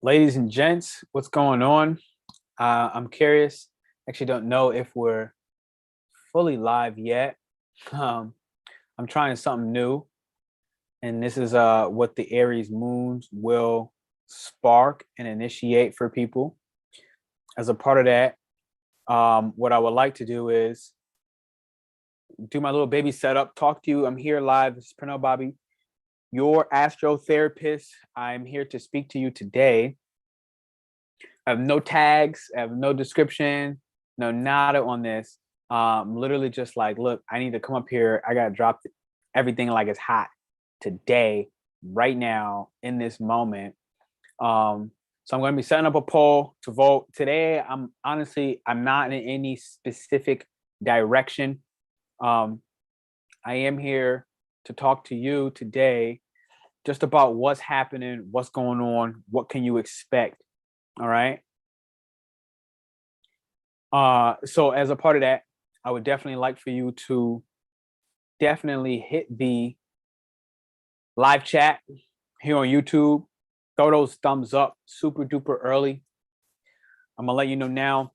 Ladies and gents, what's going on? I'm curious. Actually, don't know if we're fully live yet. Um, I'm trying something new, and this is what the Aries moons will spark and initiate for people. As a part of that, what I would like to do is do my little baby setup, talk to you. I'm here live. This is PernellBobby, your AstroTherapist. I'm here to speak to you today. I have no tags, I have no description, no nada on this. Literally just like, look, I need to come up here. I gotta drop everything like it's hot today, right now, in this moment. So I'm gonna be setting up a poll to vote. Today, I'm not in any specific direction. I am here to talk to you today just about what's happening, what's going on, what can you expect. All right. So as a part of that, I would definitely like for you to definitely hit the live chat here on YouTube. Throw those thumbs up super duper early. I'm gonna let you know now.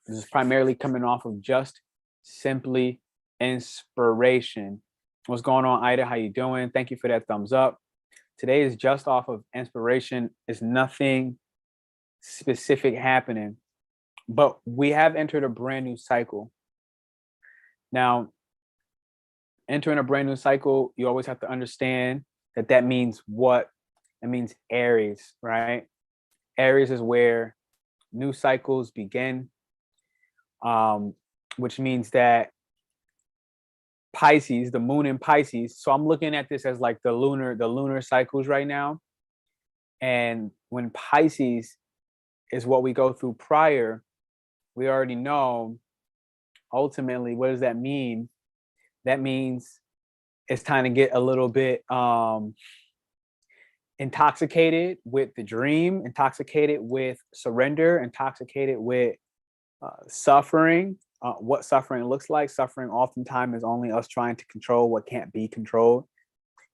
This is primarily coming off of just simply inspiration. What's going on, Ida? How you doing? Thank you for that thumbs up. Today is just off of inspiration. It's nothing specific happening, but we have entered a brand new cycle. Now, entering a brand new cycle, you always have to understand that means what? It means Aries, right? Aries is where new cycles begin, which means that Pisces, the moon in Pisces. So I'm looking at this as like the lunar cycles right now. And when Pisces is what we go through prior, we already know ultimately what does that mean? That means it's time to get a little bit intoxicated with the dream, intoxicated with surrender, intoxicated with suffering. What suffering looks like. Suffering oftentimes is only us trying to control what can't be controlled,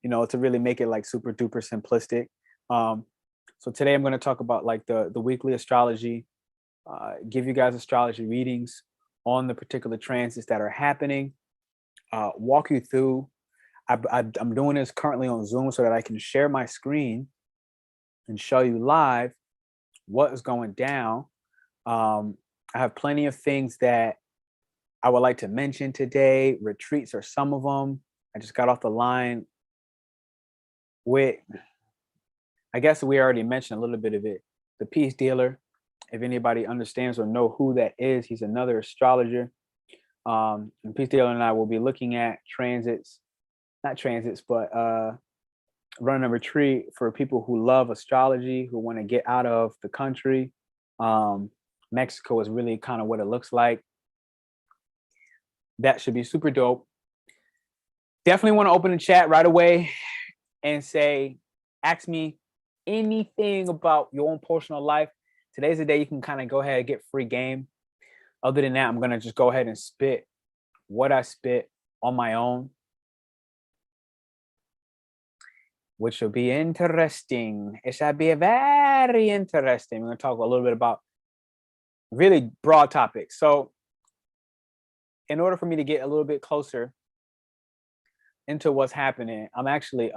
to really make it like super duper simplistic. So today I'm going to talk about like the weekly astrology, give you guys astrology readings on the particular transits that are happening, walk you through. I'm doing this currently on Zoom so that I can share my screen and show you live what is going down. I have plenty of things that I would like to mention today. Retreats are some of them. I just got off the line with, I guess we already mentioned a little bit of it, the Peace Dealer. If anybody understands or know who that is, he's another astrologer. And Peace Dealer and I will be looking at running a retreat for people who love astrology, who want to get out of the country. Mexico is really kind of what it looks like. That should be super dope. Definitely want to open the chat right away and say, ask me anything about your own personal life. Today's the day you can kind of go ahead and get free game. Other than that, I'm going to just go ahead and spit what I spit on my own, which will be interesting. It shall be very interesting. We're going to talk a little bit about really broad topics. So in order for me to get a little bit closer into what's happening, I'm actually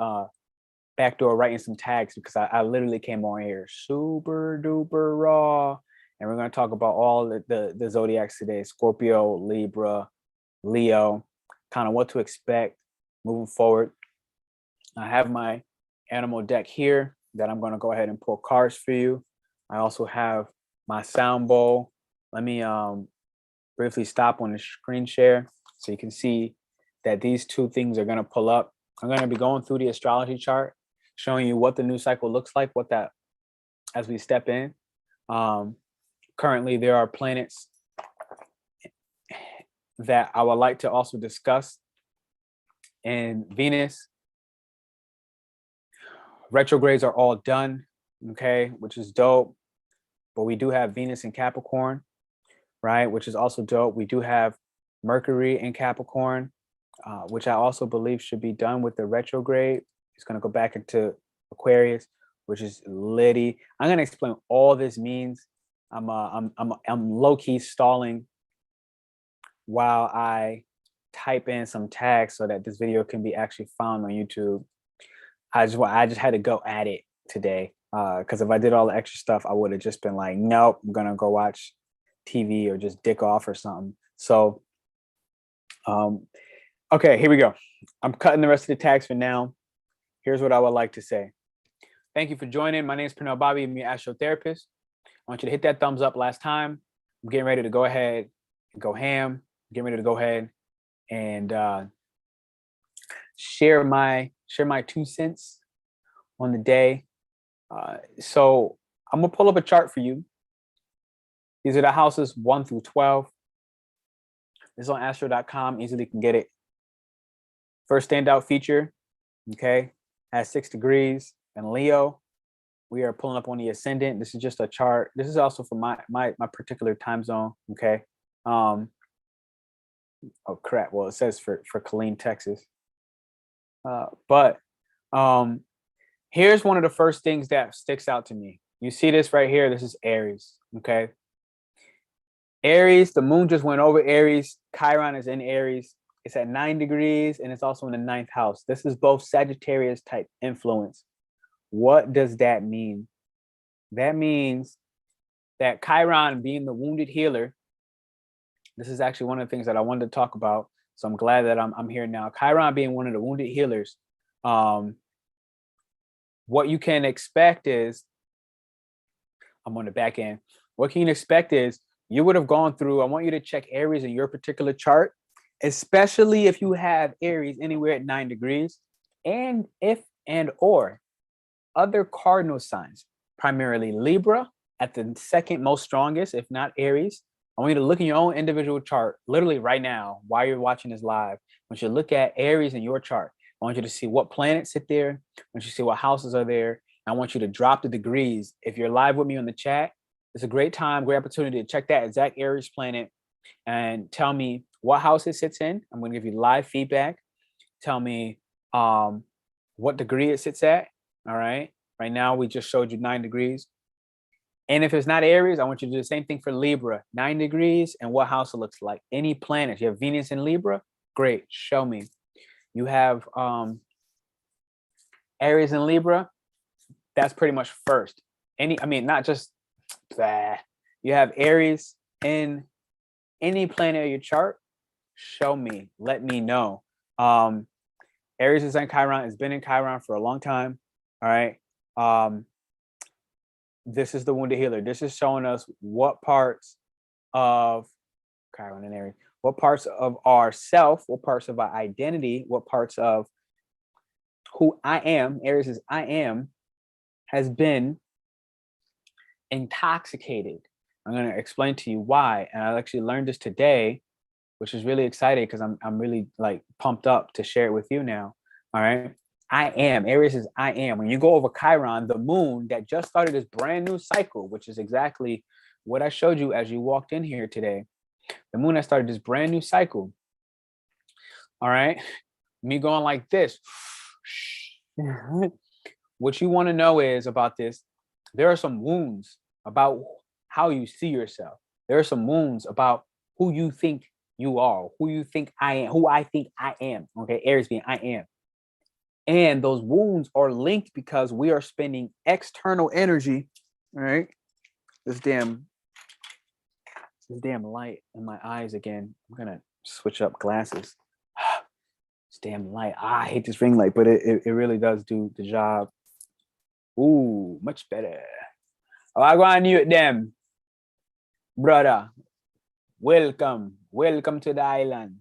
backdoor writing some tags because I literally came on here super duper raw. And we're going to talk about all the zodiacs today: Scorpio, Libra, Leo, kind of what to expect moving forward. I have my animal deck here that I'm going to go ahead and pull cards for you. I also have my sound bowl. Let me briefly stop on the screen share so you can see that these two things are going to pull up. I'm going to be going through the astrology chart, showing you what the new cycle looks like, as we step in. Currently, there are planets that I would like to also discuss. And Venus retrogrades are all done, okay, which is dope. But we do have Venus in Capricorn, right, which is also dope. We do have Mercury in Capricorn, which I also believe should be done with the retrograde. It's going to go back into Aquarius. which is litty. I'm gonna explain all this means. I'm low key stalling while I type in some tags so that this video can be actually found on YouTube. I just had to go at it today, because if I did all the extra stuff, I would have just been like, nope, I'm gonna go watch TV or just dick off or something. So, okay, here we go. I'm cutting the rest of the tags for now. Here's what I would like to say. Thank you for joining. My name is PernellBobby. I'm your AstroTherapist. I want you to hit that thumbs up last time. I'm getting ready to go ahead and go ham. I'm getting ready to go ahead and share my 2 cents on the day. So I'm gonna pull up a chart for you. These are the houses 1 through 12. This is on astro.com. Easily can get it. First standout feature, okay, has 6 degrees and Leo. We are pulling up on the ascendant. This is just a chart. This is also for my particular time zone. Okay. Oh crap. Well, it says for Killeen, Texas. But here's one of the first things that sticks out to me. You see this right here. This is Aries. Okay. Aries, the moon just went over Aries. Chiron is in Aries. It's at 9 degrees and it's also in the 9th house. This is both Sagittarius type influence. What does that mean? That means that Chiron, being the wounded healer, this is actually one of the things that I wanted to talk about. So I'm glad that I'm here now. Chiron being one of the wounded healers, what you can expect is, I'm on the back end. What you can expect is you would have gone through, I want you to check Aries in your particular chart, especially if you have Aries anywhere at 9 degrees, and or other cardinal signs, primarily Libra at the second most strongest, if not Aries. I want you to look in your own individual chart, literally right now, while you're watching this live. I want you to look at Aries in your chart. I want you to see what planets sit there. I want you to see what houses are there. I want you to drop the degrees. If you're live with me on the chat, it's a great time, great opportunity to check that exact Aries planet and tell me what house it sits in. I'm going to give you live feedback. Tell me what degree it sits at. All right. Right now, we just showed you 9 degrees. And if it's not Aries, I want you to do the same thing for Libra. 9 degrees and what house it looks like. Any planets. You have Venus in Libra? Great. Show me. You have Aries in Libra? That's pretty much first. Not just that. You have Aries in any planet of your chart? Show me. Let me know. Aries is in Chiron. It's been in Chiron for a long time. All right. This is the wounded healer. This is showing us what parts of Chiron and Aries, what parts of our self, what parts of our identity, what parts of who I am, Aries is I am, has been intoxicated. I'm going to explain to you why. And I actually learned this today, which is really exciting because I'm really like pumped up to share it with you now. All right. I am. Aries is I am. When you go over Chiron, the moon that just started this brand new cycle, which is exactly what I showed you as you walked in here today. The moon that started this brand new cycle. All right. Me going like this. What you want to know is about this. There are some wounds about how you see yourself. There are some wounds about who you think you are, who you think I am, who I think I am. Okay. Aries being I am. And those wounds are linked because we are spending external energy, right? This damn light in my eyes again. I'm gonna switch up glasses. This damn light. I hate this ring light, but it really does do the job. Ooh, much better. Oh, I go on mute them, brother. Welcome to the island.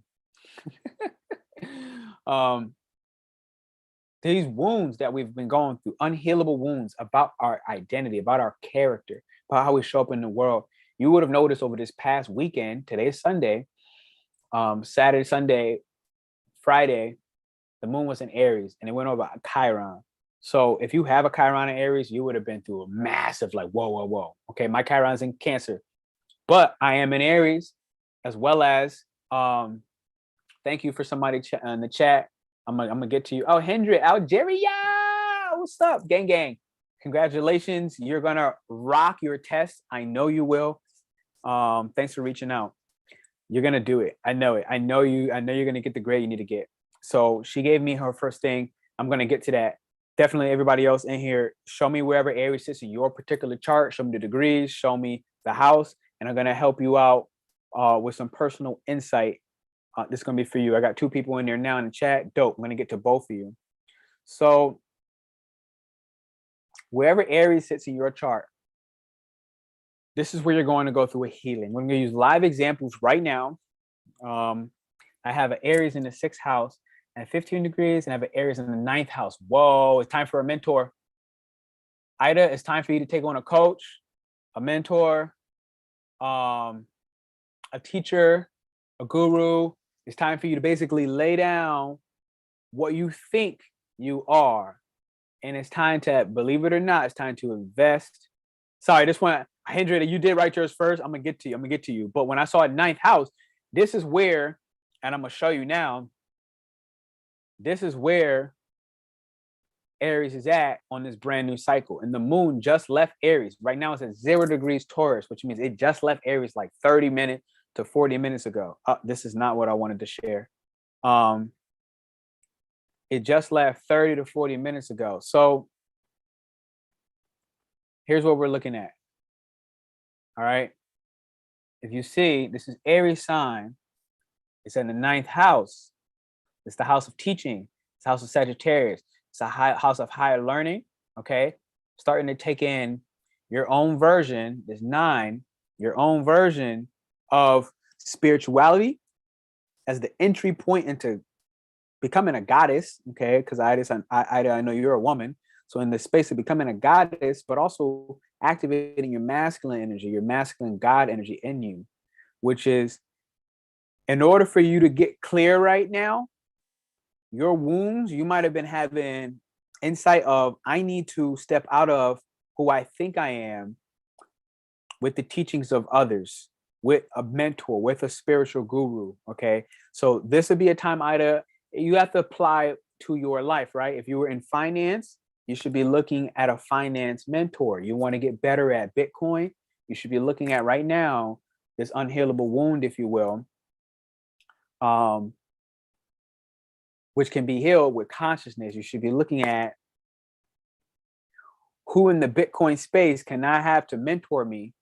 These wounds that we've been going through, unhealable wounds about our identity, about our character, about how we show up in the world. You would have noticed over this past weekend, today's Sunday, Saturday, Sunday, Friday, the moon was in Aries and it went over Chiron. So if you have a Chiron in Aries, you would have been through a massive like, whoa. Okay, my Chiron's in Cancer, but I am in Aries, as well as, thank you for somebody in the chat. I'm gonna get to you. Oh, Hendrik, Algeria, what's up, gang? Congratulations. You're going to rock your test. I know you will. Thanks for reaching out. You're going to do it. I know it. I know you're going to get the grade you need to get. So she gave me her first thing. I'm going to get to that. Definitely everybody else in here, show me wherever Aries sits in your particular chart. Show me the degrees. Show me the house. And I'm going to help you out with some personal insight. This is going to be for you. I got 2 people in there now in the chat. Dope. I'm going to get to both of you. So wherever Aries sits in your chart, this is where you're going to go through a healing. We're going to use live examples right now. I have an Aries in the 6th house at 15 degrees, and I have an Aries in the 9th house. Whoa, it's time for a mentor. Ida, it's time for you to take on a coach, a mentor, a teacher, a guru. It's time for you to basically lay down what you think you are. And it's time to, believe it or not, it's time to invest. Sorry, this one, Hendra, you did write yours first. I'm going to get to you. But when I saw 9th house, this is where, and I'm going to show you now, this is where Aries is at on this brand new cycle. And the moon just left Aries. Right now it's at 0 degrees Taurus, which means it just left Aries like 30 minutes to 40 minutes ago. This is not what I wanted to share. It just left 30 to 40 minutes ago. So here's what we're looking at. All right. If you see, this is Aries sign. It's in the 9th house. It's the house of teaching. It's the house of Sagittarius. It's a house of higher learning. Okay. Starting to take in your own version, this 9, your own version of spirituality as the entry point into becoming a goddess. Okay. Because Ida, I know you're a woman. So in the space of becoming a goddess, but also activating your masculine energy, your masculine God energy in you, which is, in order for you to get clear right now, your wounds, you might have been having insight of, I need to step out of who I think I am with the teachings of others, with a mentor, with a spiritual guru. Okay. So this would be a time, Ida, you have to apply to your life, right? If you were in finance, you should be looking at a finance mentor. You want to get better at Bitcoin. You should be looking at right now this unhealable wound, if you will, which can be healed with consciousness. You should be looking at who in the Bitcoin space can I have to mentor me.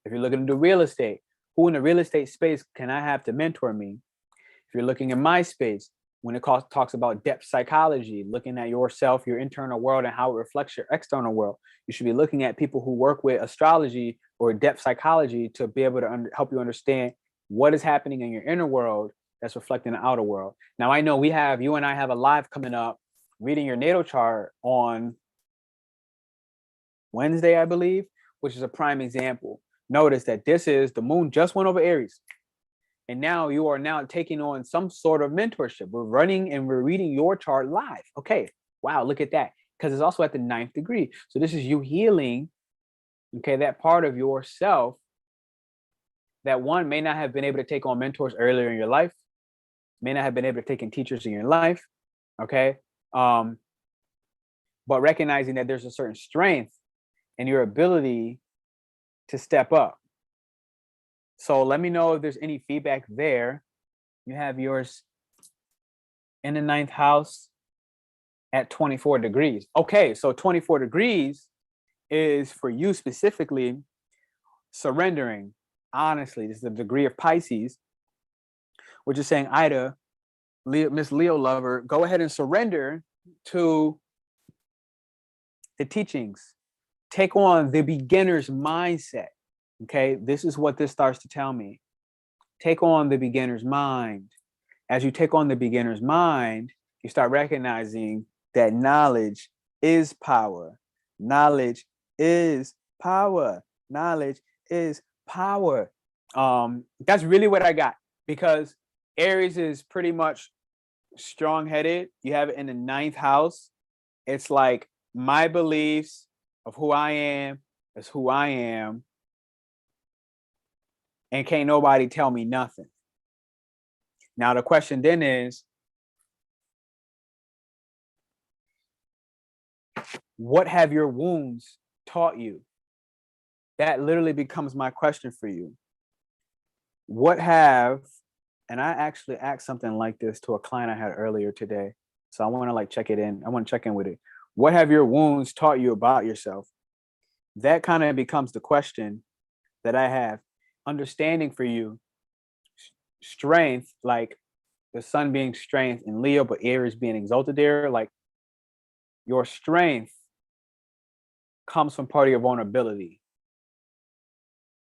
If you're looking into real estate, who in the real estate space can I have to mentor me? If you're looking in my space, when it talks about depth psychology, looking at yourself, your internal world, and how it reflects your external world, you should be looking at people who work with astrology or depth psychology to be able to help you understand what is happening in your inner world that's reflecting the outer world. Now, I know you and I have a live coming up, reading your natal chart on Wednesday, I believe, which is a prime example. Notice that this is the moon just went over Aries. And now you are now taking on some sort of mentorship. We're running and we're reading your chart live. Okay. Wow. Look at that. Because it's also at the 9th degree. So this is you healing, okay, that part of yourself that one may not have been able to take on mentors earlier in your life, may not have been able to take in teachers in your life. Okay. But recognizing that there's a certain strength in your ability to step up. So let me know if there's any feedback there. You have yours in the 9th house at 24 degrees. Okay, so 24 degrees is for you specifically surrendering. Honestly, this is the degree of Pisces, which is saying, Ida, Miss Leo lover, go ahead and surrender to the teachings. Take on the beginner's mindset. Okay, this is what this starts to tell me. Take on the beginner's mind. As you take on the beginner's mind, you start recognizing that knowledge is power. Knowledge is power. Knowledge is power. That's really what I got, because Aries is pretty much strong-headed. You have it in the 9th house. It's like my beliefs of who I am is who I am. And can't nobody tell me nothing. Now, the question then is, What have your wounds taught you? That literally becomes my question for you. What have, and I actually asked something like this to a client I had earlier today. So I want to like check it in. I want to check in with it. What have your wounds taught you about yourself? That kind of becomes the question that I have. Understanding for you, strength, like the sun being strength in Leo, but Aries being exalted there, like your strength comes from part of your vulnerability.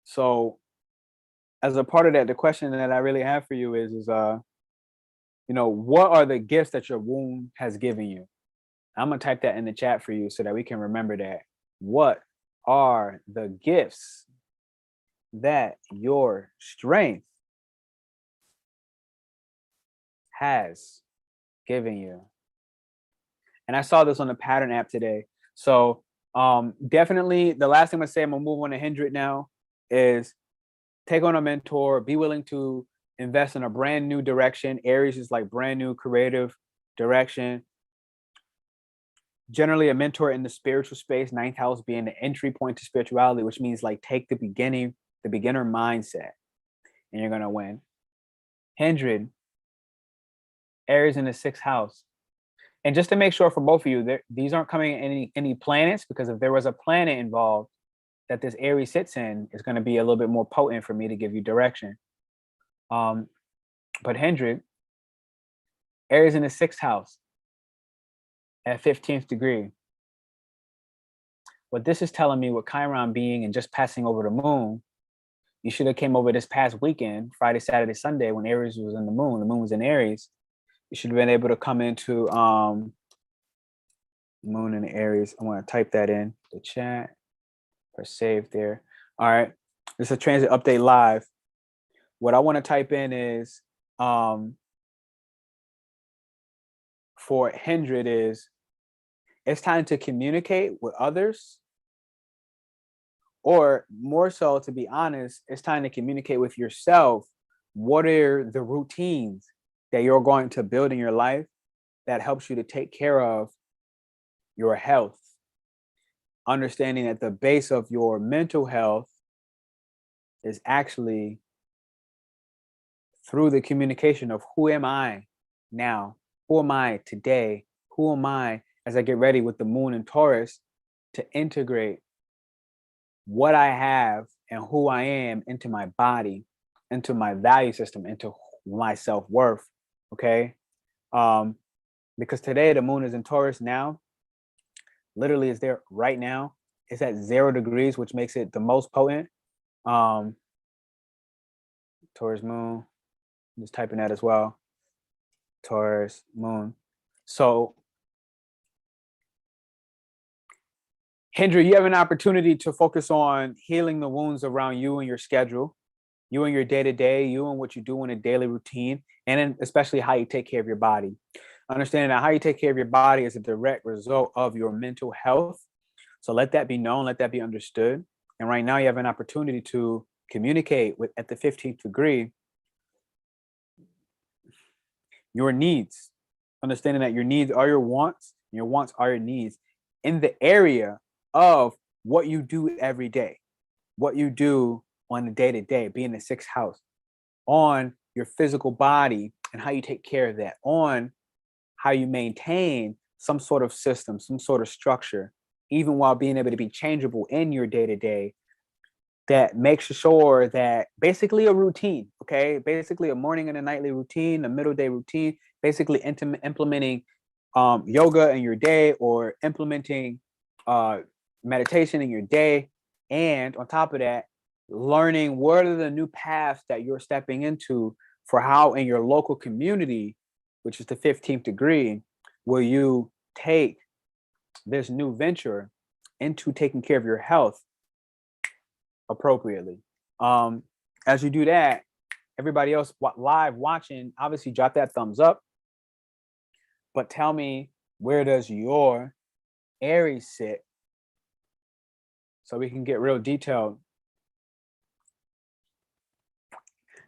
So as a part of that, the question that I really have for you is what are the gifts that your womb has given you? I'm gonna type that in the chat for you so that we can remember that. What are the gifts that your strength has given you? And I saw this on the pattern app today. So definitely the last thing I'm gonna say, I'm gonna move on to 100 now, is take on a mentor, be willing to invest in a brand new direction. Aries is like brand new creative direction. Generally a mentor in the spiritual space, ninth house being the entry point to spirituality, which means like take the beginner mindset and you're going to win. 100, Aries in the 6th house. And just to make sure for both of you, these aren't coming in any planets, because if there was a planet involved that this Aries sits in, it's going to be a little bit more potent for me to give you direction. But 100, Aries in the 6th house at 15th degree. What this is telling me, with Chiron being and just passing over the moon, you should have came over this past weekend, Friday, Saturday, Sunday, when Aries was in the moon was in Aries. You should have been able to come into moon in Aries. I want to type that in the chat or save there. All right. This is a transit update live. What I want to type in is for 100 is it's time to communicate with others, or more so, to be honest, it's time to communicate with yourself. What are the routines that you're going to build in your life that helps you to take care of your health? Understanding that the base of your mental health is actually through the communication of who am I now? Who am I today? Who am I as I get ready with the moon in Taurus to integrate what I have and who I am into my body, into my value system, into my self-worth, okay? Because today the moon is in Taurus now, literally is there right now. It's at 0 degrees, which makes it the most potent. Taurus moon, I'm just typing that as well. Taurus moon. So Hendra, you have an opportunity to focus on healing the wounds around you and your schedule, you and your day-to-day, you and what you do in a daily routine, and then especially how you take care of your body. Understanding that how you take care of your body is a direct result of your mental health. So let that be known, let that be understood. And right now you have an opportunity to communicate with, at the 15th degree, your needs. Understanding that your needs are your wants, and your wants are your needs in the area of what you do every day, what you do on a day-to-day, be in the 6th house, on your physical body and how you take care of that, on how you maintain some sort of system, some sort of structure, even while being able to be changeable in your day-to-day, that makes sure that basically a routine, okay? Basically a morning and a nightly routine, a middle day routine, basically implementing yoga in your day, or implementing meditation in your day. And on top of that, learning what are the new paths that you're stepping into for how in your local community, which is the 15th degree, will you take this new venture into taking care of your health appropriately. As you do that, everybody else live watching, obviously drop that thumbs up, but tell me, where does your Aries sit so we can get real detailed?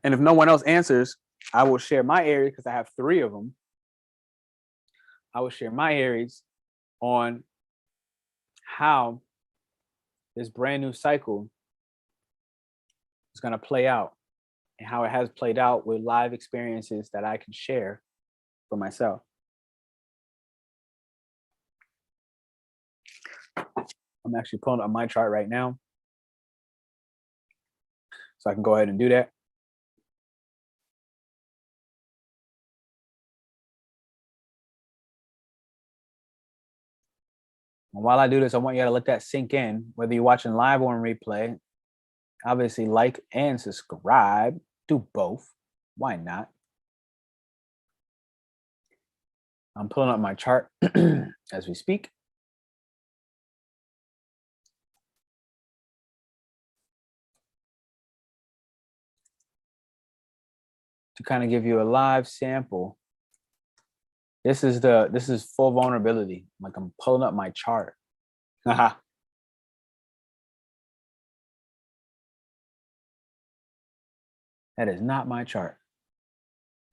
And if no one else answers, I will share my Aries, because I have 3 of them. I will share my Aries on how this brand new cycle is going to play out and how it has played out with live experiences that I can share for myself. I'm actually pulling up my chart right now, so I can go ahead and do that. And while I do this, I want you to let that sink in, whether you're watching live or on replay. Obviously, like and subscribe. Do both. Why not? I'm pulling up my chart as we speak. To kind of give you a live sample. This is full vulnerability. Like I'm pulling up my chart. That is not my chart.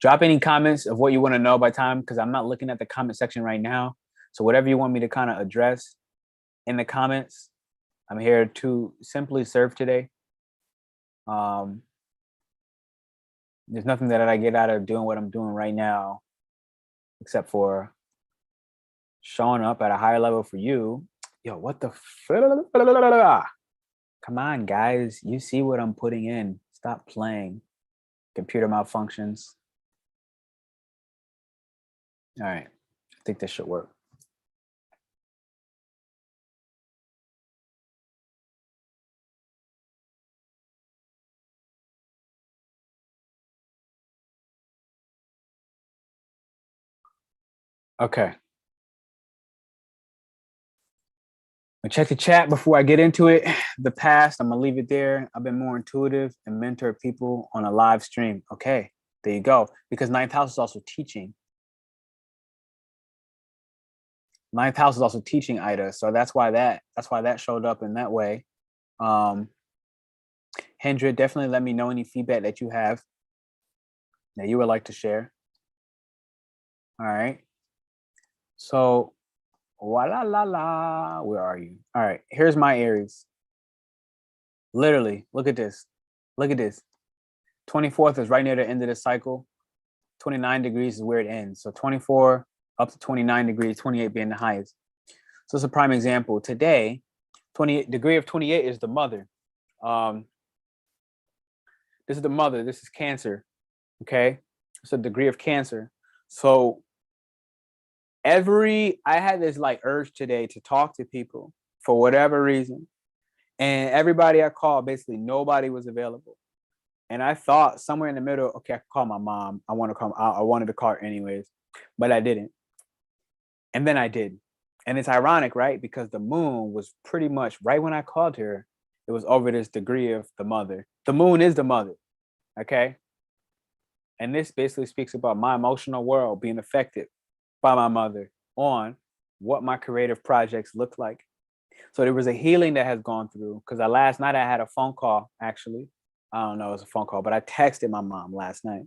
Drop any comments of what you want to know by time, because I'm not looking at the comment section right now. So whatever you want me to kind of address in the comments, I'm here to simply serve today. There's nothing that I get out of doing what I'm doing right now, except for showing up at a higher level for you. Yo, what the come on, guys. You see what I'm putting in. Stop playing. Computer malfunctions. All right. I think this should work. Okay. I check the chat before I get into it. The past, I'm gonna leave it there. I've been more intuitive and mentor people on a live stream. Okay, there you go. Because ninth house is also teaching. Ninth house is also teaching, Ida. So that's why that showed up in that way. Hendra, definitely let me know any feedback that you have that you would like to share. All right. So, where are you? All right, here's my Aries. Literally, look at this. Look at this. 24th is right near the end of the cycle. 29 degrees is where it ends. So 24 up to 29 degrees, 28 being the highest. So it's a prime example. Today, 28 degree of 28 is the mother. This is the mother. This is Cancer. Okay. It's a degree of Cancer. So I had this like urge today to talk to people for whatever reason. And everybody I called, basically nobody was available. And I thought somewhere in the middle, okay, I could call my mom. I wanted to call her anyways, but I didn't. And then I did. And it's ironic, right? Because the moon was pretty much right when I called her, it was over this degree of the mother. The moon is the mother. Okay. And this basically speaks about my emotional world being affected by my mother on what my creative projects look like. So there was a healing that has gone through, because last night I had a phone call, actually. I don't know, it was a phone call, but I texted my mom last night.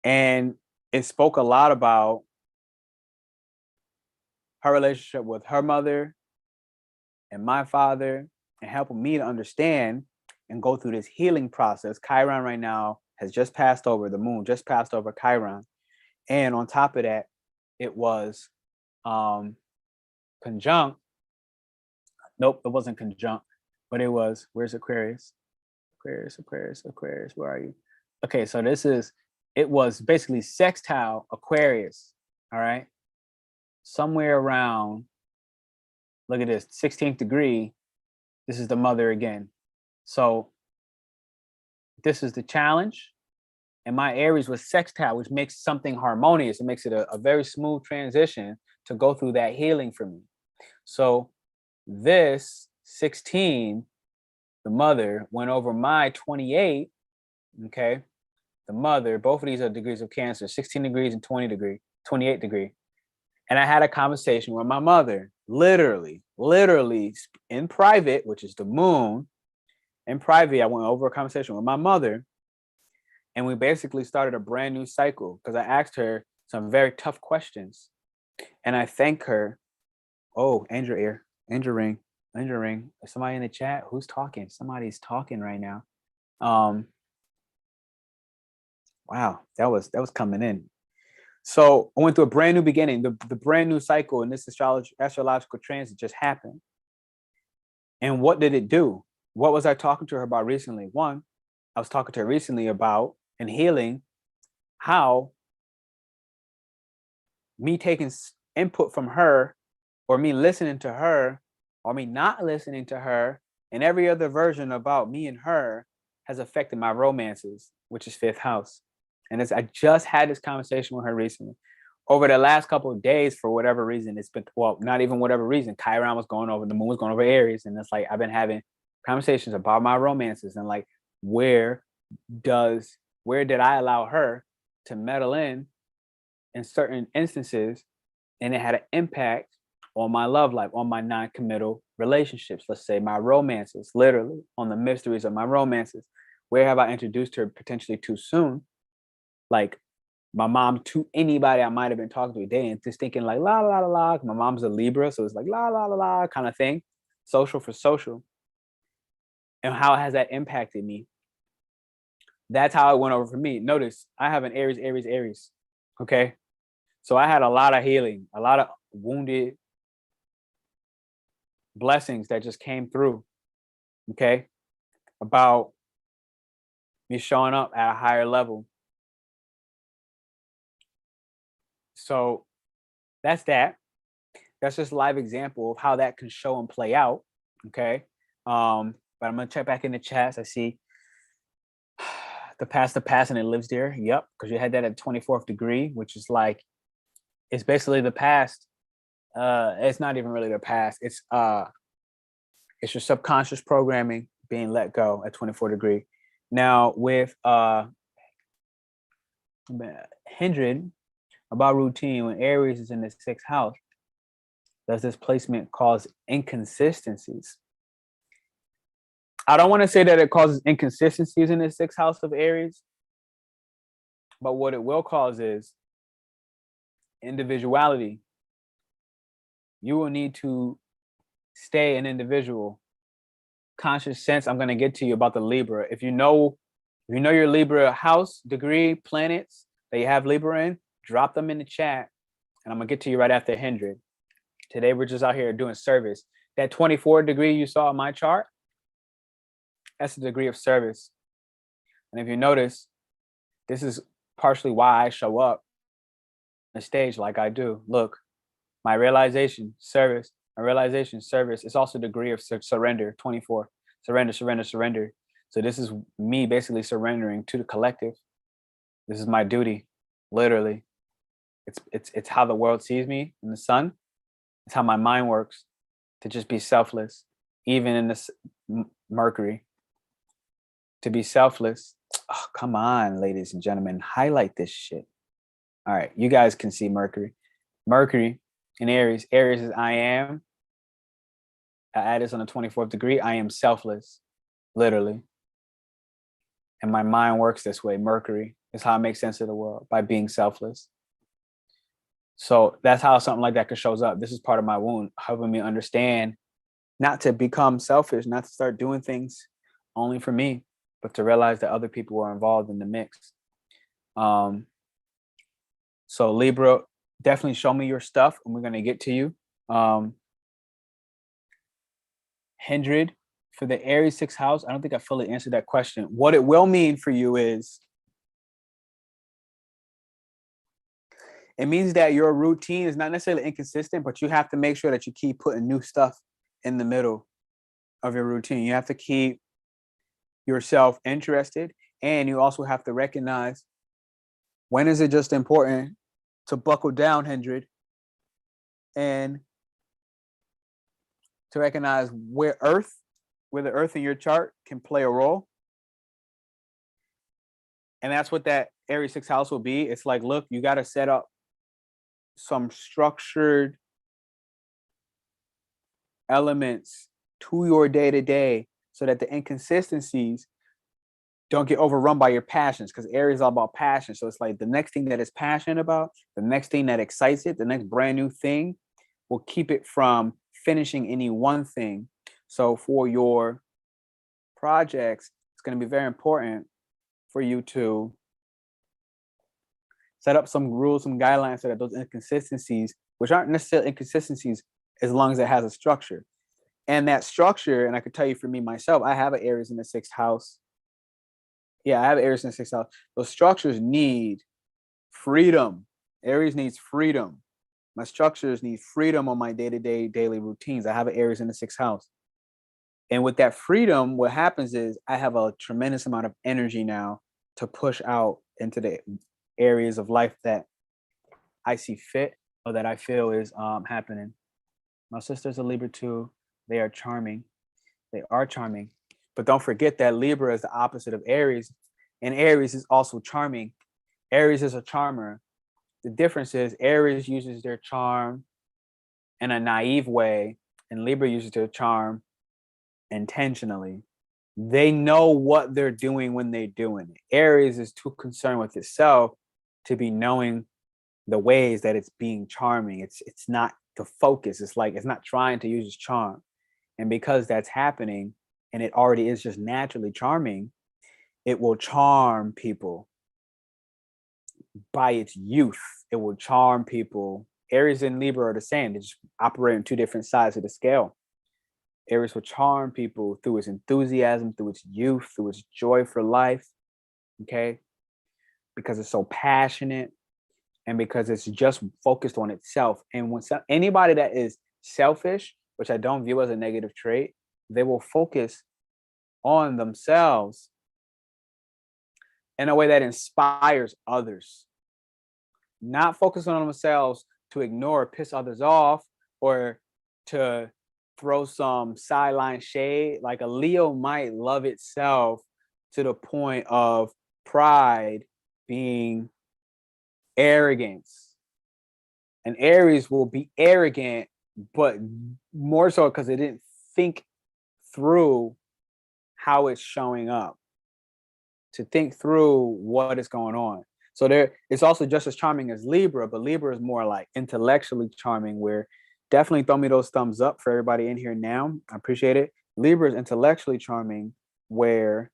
And it spoke a lot about her relationship with her mother and my father, and helping me to understand and go through this healing process. Chiron right now has just passed over, the moon just passed over Chiron. And on top of that, it was conjunct. Nope, it wasn't conjunct, but it was, where's Aquarius? Aquarius, where are you? Okay, so it was basically sextile Aquarius, all right? Somewhere around, look at this, 16th degree, this is the mother again. So this is the challenge. And my Aries was sextile, which makes something harmonious. It makes it a very smooth transition to go through that healing for me. So this 16, the mother, went over my 28, okay? The mother, both of these are degrees of Cancer, 16 degrees and 28 degree. And I had a conversation with my mother, literally in private, which is the moon. In private, I went over a conversation with my mother, and we basically started a brand new cycle, because I asked her some very tough questions. And I thank her Oh, Angel ear, Angel ring, Angel ring. Is somebody in the chat? Who's talking? Somebody's talking right now. Wow, that was coming in. So I went through a brand new beginning. The brand new cycle in this astrological transit just happened. And what did it do? What was I talking to her about recently? One, I was talking to her recently about and healing how me taking input from her, or me listening to her, or me not listening to her, and every other version about me and her has affected my romances, which is fifth house. And I just had this conversation with her recently. Over the last couple of days, for whatever reason, it's been, well, not even whatever reason, Chiron was going over, the moon was going over Aries. And it's like, I've been having conversations about my romances and like, where did I allow her to meddle in certain instances, and it had an impact on my love life, on my non-committal relationships, let's say my romances, literally on the mysteries of my romances. Where have I introduced her potentially too soon? Like my mom to anybody I might have been talking to a day and just thinking like la la la la. My mom's a Libra, so it's like la la la la kind of thing, social for social. And how has that impacted me? That's how it went over for me. Notice I have an Aries, Aries, Aries. Okay. So I had a lot of healing, a lot of wounded blessings that just came through. Okay. About me showing up at a higher level. So that's that. That's just a live example of how that can show and play out. Okay. But I'm gonna check back in the chats. I see the past and it lives there. Yep, because you had that at 24th degree, which is like, it's basically the past. It's not even really the past. It's your subconscious programming being let go at 24 degree. Now with Hindred, about routine, when Aries is in the sixth house, does this placement cause inconsistencies? I don't want to say that it causes inconsistencies in the sixth house of Aries, but what it will cause is individuality. You will need to stay an individual. Conscious sense, I'm going to get to you about the Libra. If you know your Libra house, degree, planets that you have Libra in, drop them in the chat, and I'm going to get to you right after Hendred. Today, we're just out here doing service. That 24 degree you saw in my chart, that's the degree of service. And if you notice, this is partially why I show up on the stage like I do. Look, my realization, service, my realization, service. It's also degree of surrender, 24. Surrender, surrender, surrender. So this is me basically surrendering to the collective. This is my duty, literally. It's how the world sees me in the sun. It's how my mind works, to just be selfless, even in this Mercury. To be selfless. Oh, come on, ladies and gentlemen, highlight this shit. All right, you guys can see Mercury. Mercury in Aries. Aries is I am. I add this on the 24th degree. I am selfless, literally. And my mind works this way. Mercury is how I make sense of the world, by being selfless. So that's how something like that shows up. This is part of my wound, helping me understand not to become selfish, not to start doing things only for me, but to realize that other people are involved in the mix. So Libra, definitely show me your stuff, and we're going to get to you. Hendred, for the Aries sixth house, I don't think I fully answered that question. What it will mean for you is, it means that your routine is not necessarily inconsistent, but you have to make sure that you keep putting new stuff in the middle of your routine. You have to keep yourself interested, and you also have to recognize when is it just important to buckle down, Hendred, and to recognize where the earth in your chart can play a role. And that's what that Aries sixth house will be. It's like, look, you got to set up some structured elements to your day-to-day so that the inconsistencies don't get overrun by your passions, because Aries is all about passion. So it's like the next thing that it's passionate about, the next thing that excites it, the next brand new thing will keep it from finishing any one thing. So for your projects, it's going to be very important for you to set up some rules, some guidelines so that those inconsistencies, which aren't necessarily inconsistencies as long as it has a structure. And that structure, and I could tell you for me myself, I have an Aries in the 6th house. Yeah, I have Aries in the 6th house. Those structures need freedom. Aries needs freedom. My structures need freedom on my day-to-day daily routines. I have an Aries in the 6th house. And with that freedom, what happens is I have a tremendous amount of energy now to push out into the areas of life that I see fit or that I feel is happening. My sister's a Libra too. They are charming. They are charming. But don't forget that Libra is the opposite of Aries. And Aries is also charming. Aries is a charmer. The difference is Aries uses their charm in a naive way, and Libra uses their charm intentionally. They know what they're doing when they're doing it. Aries is too concerned with itself to be knowing the ways that it's being charming. It's not the focus. It's like it's not trying to use its charm. And because that's happening, and it already is just naturally charming, it will charm people by its youth. It will charm people. Aries and Libra are the same. They just operate on two different sides of the scale. Aries will charm people through its enthusiasm, through its youth, through its joy for life. Okay? Because it's so passionate and because it's just focused on itself. And when anybody that is selfish, which I don't view as a negative trait, they will focus on themselves in a way that inspires others. Not focus on themselves to ignore or piss others off or to throw some sideline shade. Like a Leo might love itself to the point of pride being arrogance. And Aries will be arrogant, but more so because it didn't think through how it's showing up, to think through what is going on. So it's also just as charming as Libra, but Libra is more like intellectually charming, where definitely throw me those thumbs up for everybody in here now. I appreciate it. Libra is intellectually charming, where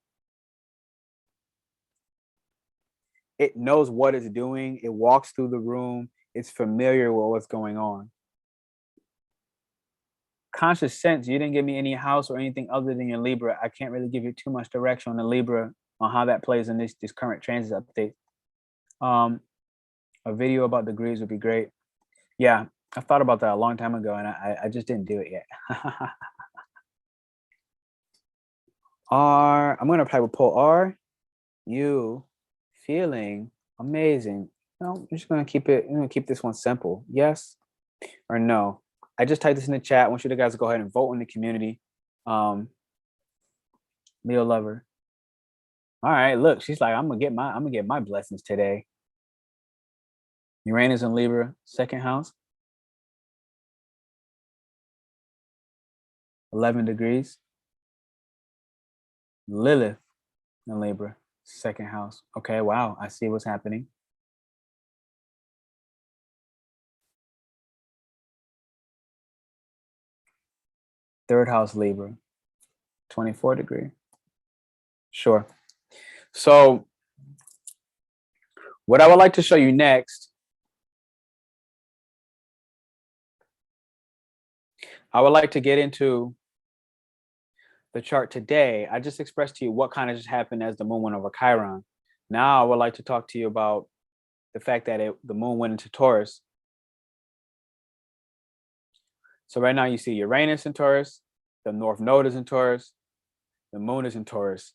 it knows what it's doing. It walks through the room. It's familiar with what's going on. Conscious sense, you didn't give me any house or anything other than your Libra. I can't really give you too much direction on the Libra on how that plays in this current transit update. A video about degrees would be great. Yeah, I thought about that a long time ago and I just didn't do it yet. I'm gonna type a poll. Are you feeling amazing? No, I'm just gonna keep this one simple. Yes or no. I just typed this in the chat. I want you guys to go ahead and vote in the community. Leo lover. All right, look, she's like, I'm gonna get my blessings today. Uranus in Libra, 2nd house. 11 degrees. Lilith in Libra, 2nd house. Okay, wow, I see what's happening. Third house Libra, 24 degree. Sure. So what I would like to show you next, I would like to get into the chart today. I just expressed to you what kind of just happened as the moon went over Chiron. Now I would like to talk to you about the fact that the moon went into Taurus. So right now you see Uranus in Taurus, the North Node is in Taurus, the moon is in Taurus.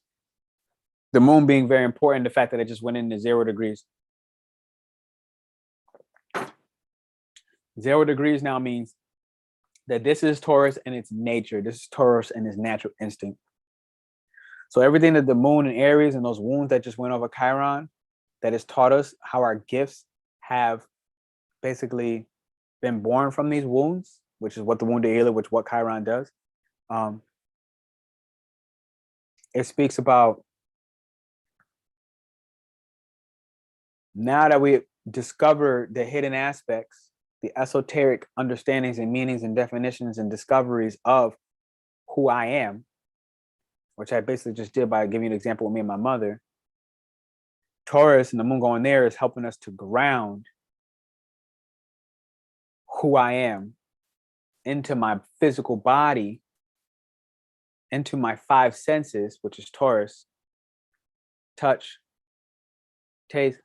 The moon being very important, the fact that it just went into 0 degrees. 0 degrees now means that this is Taurus and its nature. This is Taurus and its natural instinct. So everything that the moon and Aries and those wounds that just went over Chiron, that has taught us how our gifts have basically been born from these wounds, which is what the wounded healer, which what Chiron does. It speaks about now that we discover the hidden aspects, the esoteric understandings and meanings and definitions and discoveries of who I am, which I basically just did by giving you an example with me and my mother. Taurus and the moon going there is helping us to ground who I am into my physical body, into my five senses, which is Taurus: touch, taste,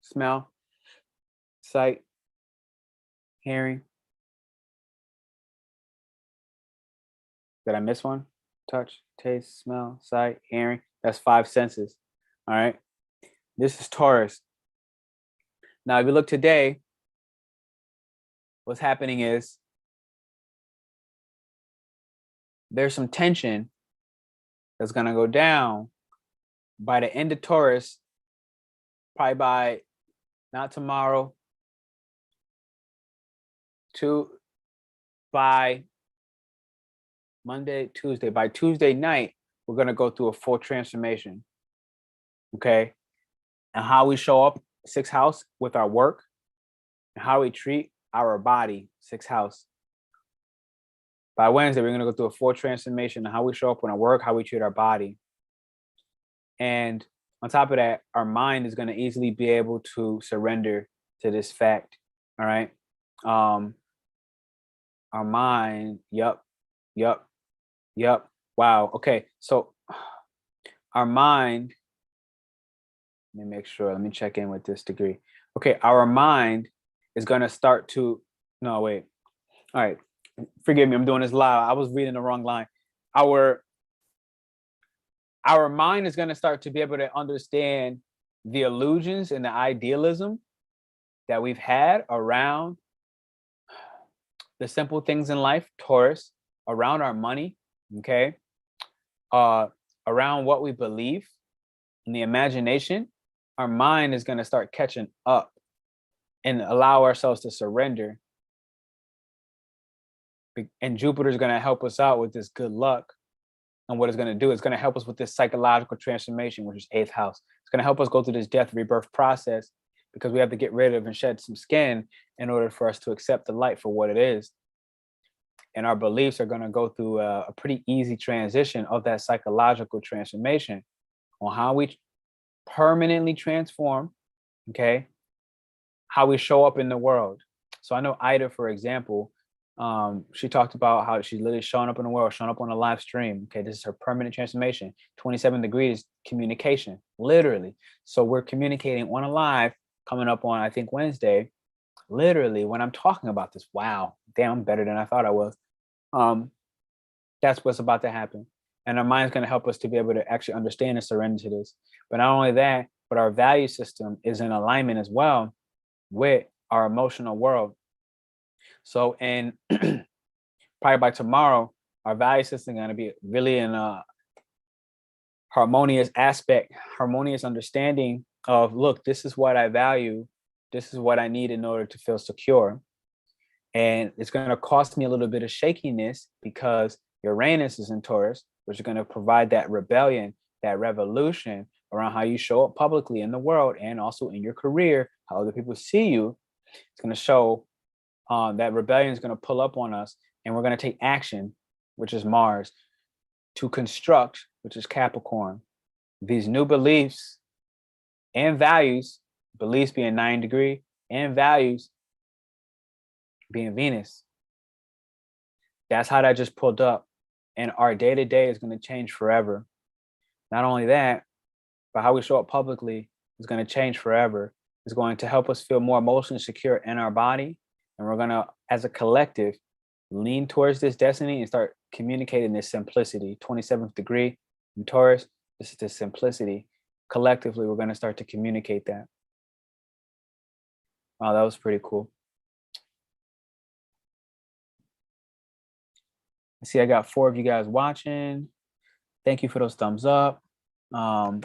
smell, sight, hearing. Did I miss one? Touch, taste, smell, sight, hearing. That's five senses. All right. This is Taurus. Now, if you look today, what's happening is there's some tension that's going to go down by the end of Taurus, probably by not tomorrow, by Monday, Tuesday. By Tuesday night, we're going to go through a full transformation. Okay. And how we show up, sixth house, with our work, and how we treat our body, sixth house. By Wednesday, we're going to go through a full transformation of how we show up when our work, how we treat our body. And on top of that, our mind is going to easily be able to surrender to this fact. All right. Our mind. Yep. Wow. Okay. So our mind, let me make sure. Let me check in with this degree. Okay. Our mind is going to start to, no, wait. All right. Forgive me. I'm doing this live. I was reading the wrong line. Our mind is going to start to be able to understand the illusions and the idealism that we've had around the simple things in life, Taurus, around our money, okay, around what we believe in the imagination. Our mind is going to start catching up and allow ourselves to surrender. And Jupiter is going to help us out with this good luck. And what it's going to do is going to help us with this psychological transformation, which is eighth house. It's going to help us go through this death rebirth process, because we have to get rid of and shed some skin in order for us to accept the light for what it is. And our beliefs are going to go through a pretty easy transition of that psychological transformation on how we permanently transform, okay, how we show up in the world. So I know Ida, for example, she talked about how she's literally showing up in the world, showing up on a live stream. Okay, this is her permanent transformation. 27 degrees communication, literally. So we're communicating on a live coming up on, I think, Wednesday, literally, when I'm talking about this. Wow, damn, I'm better than I thought I was. That's what's about to happen. And our mind's going to help us to be able to actually understand and surrender to this. But not only that, but our value system is in alignment as well with our emotional world. So, and probably by tomorrow, our value system is going to be really in a harmonious aspect, harmonious understanding of, look, this is what I value. This is what I need in order to feel secure. And it's going to cost me a little bit of shakiness because Uranus is in Taurus, which is going to provide that rebellion, that revolution around how you show up publicly in the world and also in your career, how other people see you. It's going to show that rebellion is going to pull up on us, and we're going to take action, which is Mars, to construct, which is Capricorn, these new beliefs and values, beliefs being 9 degree and values being Venus. That's how that just pulled up. And our day-to-day is going to change forever. Not only that, but how we show up publicly is going to change forever. It's going to help us feel more emotionally secure in our body. And we're going to, as a collective, lean towards this destiny and start communicating this simplicity. 27th degree in Taurus, this is the simplicity. Collectively, we're going to start to communicate that. Wow, that was pretty cool. I see I got 4 of you guys watching. Thank you for those thumbs up. My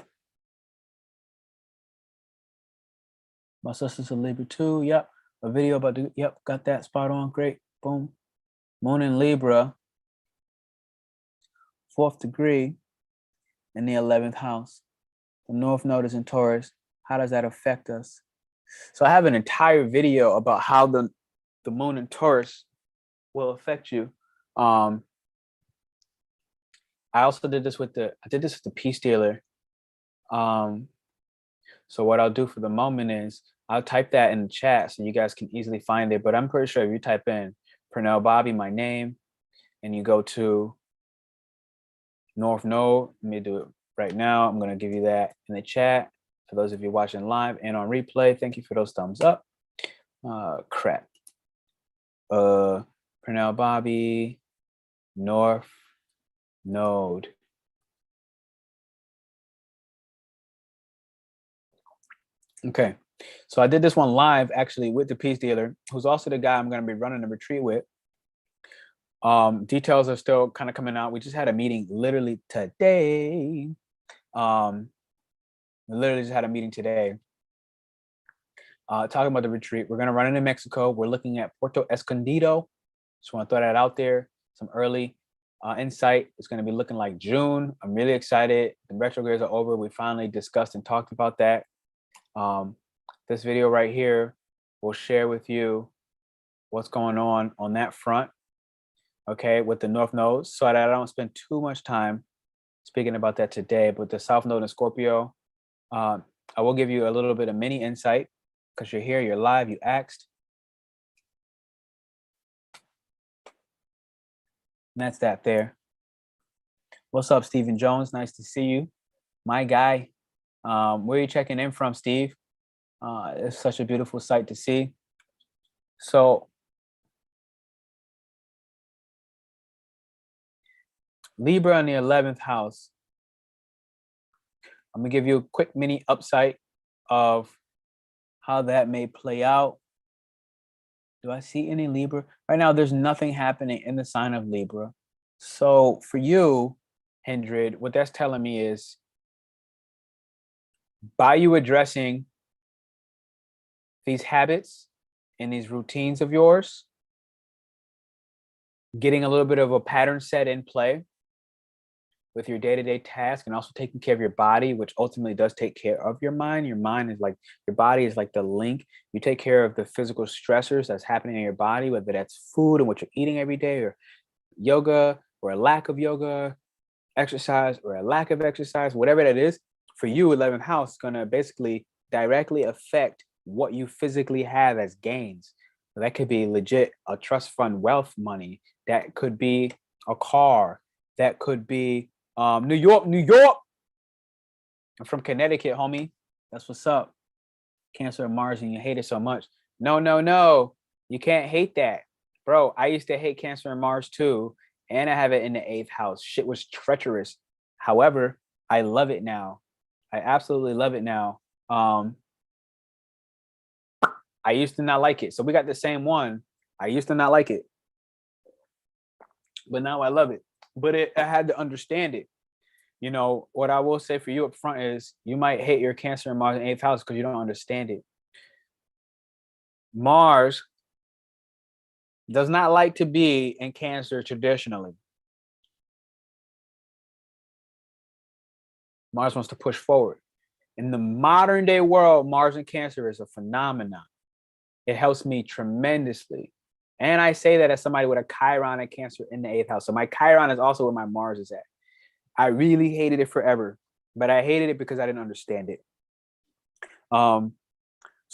sister's a Libra too. Yep. A video about the, yep, got that spot on. Great. Boom. Moon in Libra, 4th degree in the 11th house. The North Node is in Taurus. How does that affect us? So I have an entire video about how the the moon in Taurus will affect you. I also did this with the Peace Dealer. So what I'll do for the moment is I'll type that in the chat so you guys can easily find it. But I'm pretty sure if you type in PernellBobby, my name, and you go to North Node, let me do it right now. I'm going to give you that in the chat for those of you watching live and on replay. Thank you for those thumbs up. Crap. PernellBobby, North Node. Okay, so I did this one live actually with the Peace Dealer, who's also the guy I'm going to be running the retreat with. Details are still kind of coming out. We just had a meeting literally today. We literally just had a meeting today talking about the retreat. We're going to run it in Mexico. We're looking at Puerto Escondido. Just want to throw that out there. Some early insight. It's going to be looking like June. I'm really excited. The retrogrades are over. We finally discussed and talked about that. This video right here will share with you what's going on that front, okay, with the North Node, so that I don't spend too much time speaking about that today. But the South Node in Scorpio, I will give you a little bit of mini insight because you're here, you're live, you asked. And that's that there. What's up, Stephen Jones? Nice to see you. My guy. Where are you checking in from, Steve? It's such a beautiful sight to see. So Libra in the 11th house. I'm gonna give you a quick mini upside of how that may play out. Do I see any Libra? Right now, there's nothing happening in the sign of Libra. So for you, Hendred, what that's telling me is by you addressing these habits and these routines of yours, getting a little bit of a pattern set in play with your day-to-day task, and also taking care of your body, which ultimately does take care of your mind. Your mind is like, your body is like the link. You take care of the physical stressors that's happening in your body, whether that's food and what you're eating every day, or yoga, or a lack of yoga, exercise, or a lack of exercise, whatever that is. For you, 11th house is going to basically directly affect what you physically have as gains. That could be legit a trust fund wealth money. That could be a car. That could be New York. I'm from Connecticut, homie. That's what's up. Cancer and Mars, and you hate it so much. No. You can't hate that. Bro, I used to hate Cancer and Mars too. And I have it in the 8th house. Shit was treacherous. However, I love it now. I absolutely love it now. I used to not like it. So we got the same one. I used to not like it. But now I love it. But I had to understand it. You know, what I will say for you up front is you might hate your Cancer and Mars in 8th house because you don't understand it. Mars does not like to be in Cancer traditionally. Mars wants to push forward. In the modern day world, Mars in Cancer is a phenomenon. It helps me tremendously. And I say that as somebody with a Chiron and Cancer in the 8th house. So my Chiron is also where my Mars is at. I really hated it forever, but I hated it because I didn't understand it. So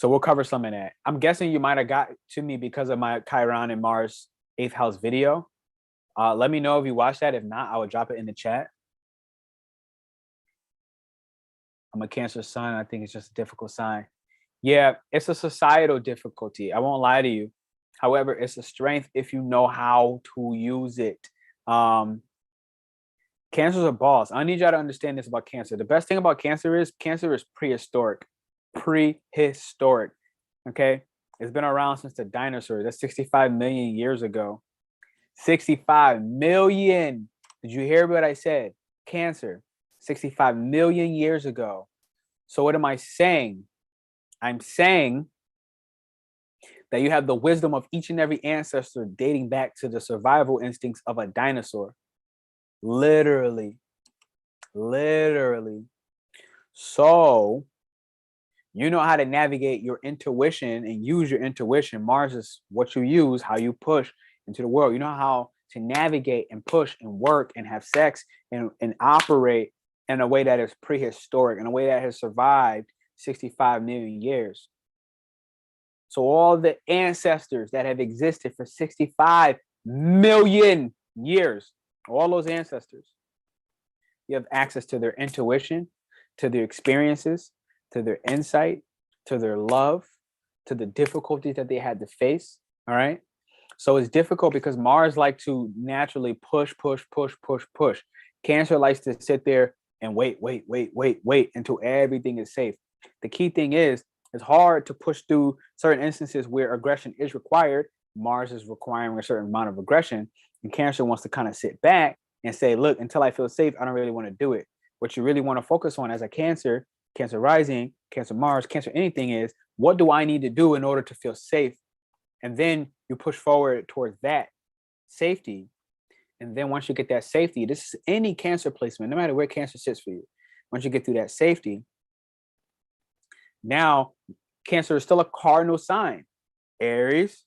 we'll cover some of that. I'm guessing you might have got to me because of my Chiron and Mars 8th house video. Let me know if you watched that. If not, I will drop it in the chat. I'm a Cancer sun. I think it's just a difficult sign. Yeah, it's a societal difficulty. I won't lie to you. However, it's a strength if you know how to use it. Cancer's a boss. I need y'all to understand this about Cancer. The best thing about Cancer is prehistoric. Prehistoric. Okay? It's been around since the dinosaurs. That's 65 million years ago. 65 million. Did you hear what I said? Cancer. 65 million years ago. So what am I saying? I'm saying that you have the wisdom of each and every ancestor dating back to the survival instincts of a dinosaur. Literally. So You know how to navigate your intuition and use your intuition. Mars is what you use, how you push into the world. You know how to navigate and push and work and have sex and operate in a way that is prehistoric, in a way that has survived 65 million years. So all the ancestors that have existed for 65 million years, all those ancestors, you have access to their intuition, to their experiences, to their insight, to their love, to the difficulties that they had to face. All right. So it's difficult because Mars like to naturally push. Cancer likes to sit there and wait until everything is safe. The key thing is, it's hard to push through certain instances where aggression is required. Mars is requiring a certain amount of aggression, and Cancer wants to kind of sit back and say, look, until I feel safe, I don't really want to do it. What you really want to focus on as a Cancer rising, Cancer Mars, Cancer anything is, what do I need to do in order to feel safe? And then you push forward towards that safety. And then once you get that safety, this is any Cancer placement, no matter where Cancer sits for you. Once you get through that safety, now Cancer is still a cardinal sign. Aries,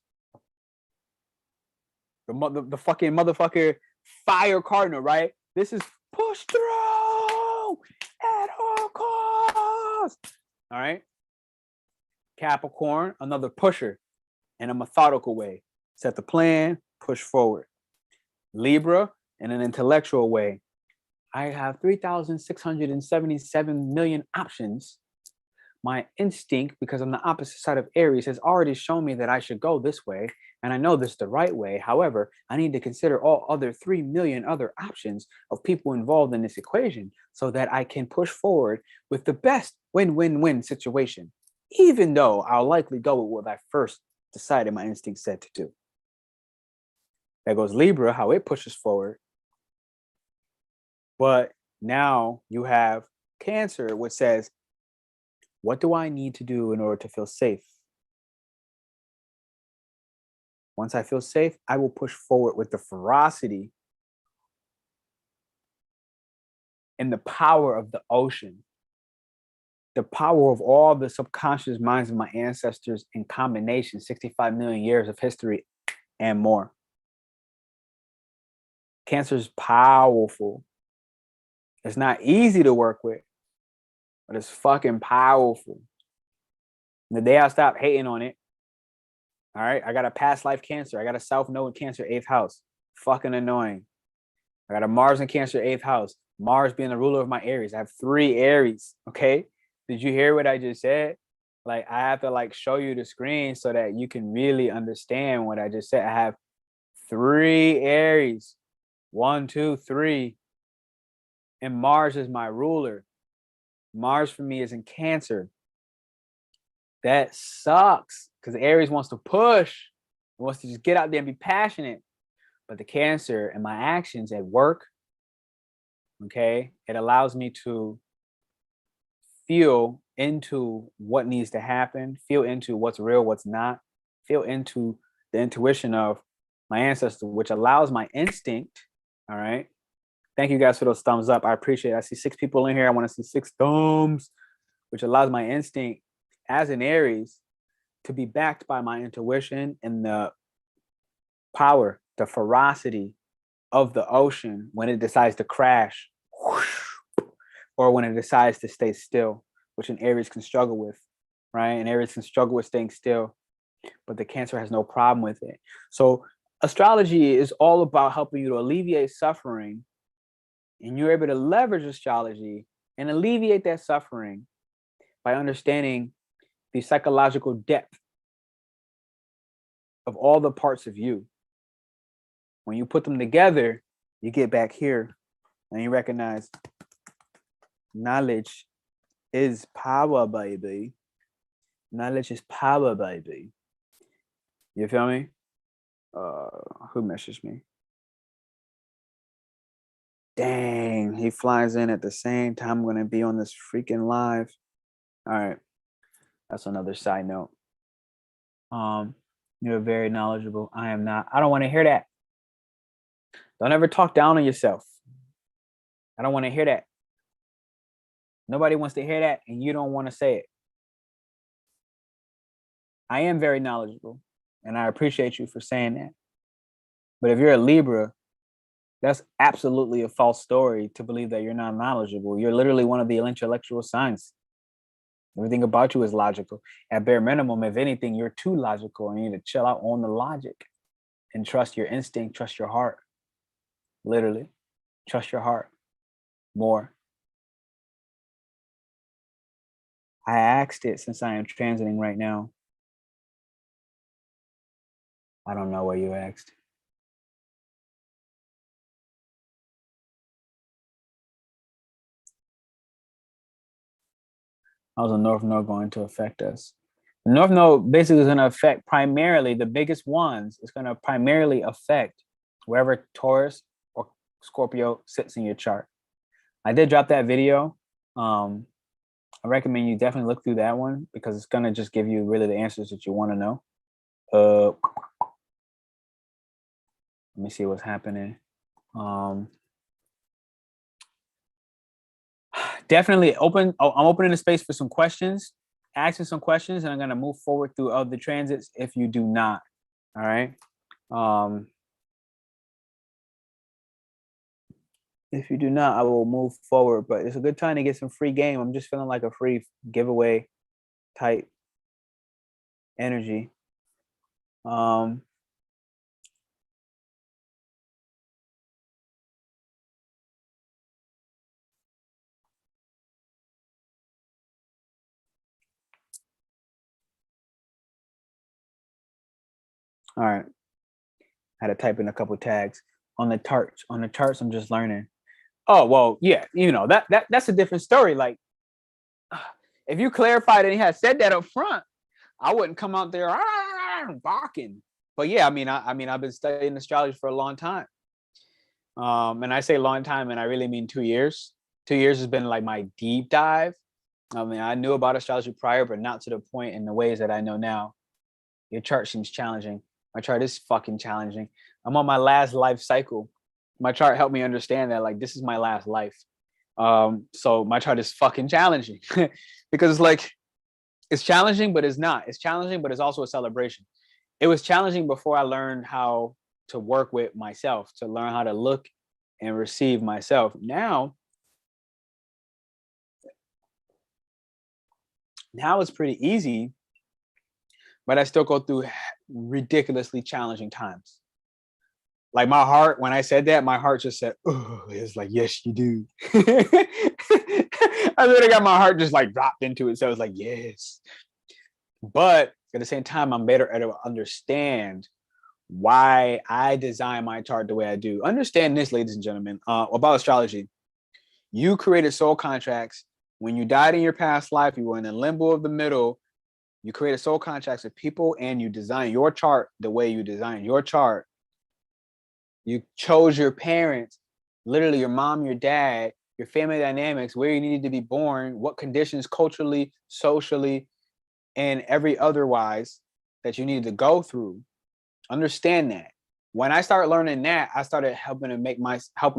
the fucking motherfucker fire cardinal, right? This is push through at all costs. All right. Capricorn, another pusher in a methodical way. Set the plan, push forward. Libra, in an intellectual way. I have 3,677 million options. My instinct, because I'm the opposite side of Aries, has already shown me that I should go this way, and I know this is the right way. However, I need to consider all other 3 million other options of people involved in this equation so that I can push forward with the best win-win-win situation, even though I'll likely go with what I first decided my instinct said to do. There goes Libra, how it pushes forward. But now you have Cancer, which says, what do I need to do in order to feel safe? Once I feel safe, I will push forward with the ferocity and the power of the ocean, the power of all the subconscious minds of my ancestors in combination, 65 million years of history and more. Cancer is powerful. It's not easy to work with, but it's fucking powerful. And the day I stop hating on it, all right, I got a past life Cancer. I got a South Node Cancer 8th house. Fucking annoying. I got a Mars in Cancer 8th house. Mars being the ruler of my Aries. I have 3 Aries, okay? Did you hear what I just said? Like, I have to like show you the screen so that you can really understand what I just said. I have 3 Aries. 1, 2, 3. And Mars is my ruler. Mars for me is in Cancer. That sucks because Aries wants to push. It wants to just get out there and be passionate. But the Cancer and my actions at work, okay, it allows me to feel into what needs to happen, feel into what's real, what's not, feel into the intuition of my ancestor, which allows my instinct, all right? Thank you guys for those thumbs up. I appreciate it. I see 6 people in here. I want to see 6 thumbs, which allows my instinct as an Aries to be backed by my intuition and the power, the ferocity of the ocean when it decides to crash, or when it decides to stay still, which an Aries can struggle with, right? And Aries can struggle with staying still, but the Cancer has no problem with it. So astrology is all about helping you to alleviate suffering, and you're able to leverage astrology and alleviate that suffering by understanding the psychological depth of all the parts of you. When you put them together, you get back here and you recognize knowledge is power, baby. Knowledge is power, baby. You feel me? Who messaged me? Dang, he flies in at the same time I'm going to be on this freaking live. All right. That's another side note. You're very knowledgeable. I am not. I don't want to hear that. Don't ever talk down on yourself. I don't want to hear that. Nobody wants to hear that, and you don't want to say it. I am very knowledgeable, and I appreciate you for saying that. But if you're a Libra, that's absolutely a false story to believe that you're not knowledgeable. You're literally one of the intellectual signs. Everything about you is logical. At bare minimum, if anything, you're too logical and you need to chill out on the logic and trust your instinct, trust your heart. Literally, trust your heart more. I asked it since I am transiting right now. I don't know what you asked. How's the North Node going to affect us? The North Node basically is going to affect primarily the biggest ones. It's going to primarily affect wherever Taurus or Scorpio sits in your chart. I did drop that video. I recommend you definitely look through that one because it's going to just give you really the answers that you want to know. Let me see what's happening. Definitely open. I'm opening the space for some questions, asking some questions, and I'm going to move forward through other transits if you do not. All right. If you do not, I will move forward, but it's a good time to get some free game. I'm just feeling like a free giveaway type energy. All right. I had to type in a couple tags on the charts. On the charts, I'm just learning. Oh, well, yeah, you know, that's a different story. Like, if you clarified and you had said that up front, I wouldn't come out there barking. But yeah, I mean, I've been studying astrology for a long time. And I say long time, and I really mean 2 years. 2 years has been like my deep dive. I mean, I knew about astrology prior, but not to the point in the ways that I know now. Your chart seems challenging. My chart is fucking challenging. I'm on my last life cycle. My chart helped me understand that, like, this is my last life. So my chart is fucking challenging because it's like, it's challenging, but it's not. It's challenging, but it's also a celebration. It was challenging before I learned how to work with myself, to learn how to look and receive myself. Now it's pretty easy, but I still go through ridiculously challenging times. Like my heart, when I said that, my heart just said, oh, it's like, yes, you do. I literally got my heart just like dropped into it. So it was like, yes. But at the same time, I'm better to understand why I design my chart the way I do. Understand this, ladies and gentlemen, about astrology. You created soul contracts. When you died in your past life, you were in the limbo of the middle. You created soul contracts with people and you design your chart the way you design your chart. You chose your parents, literally your mom, your dad, your family dynamics, where you needed to be born, what conditions culturally, socially, and every otherwise that you needed to go through. Understand that. When I started learning that, I started helping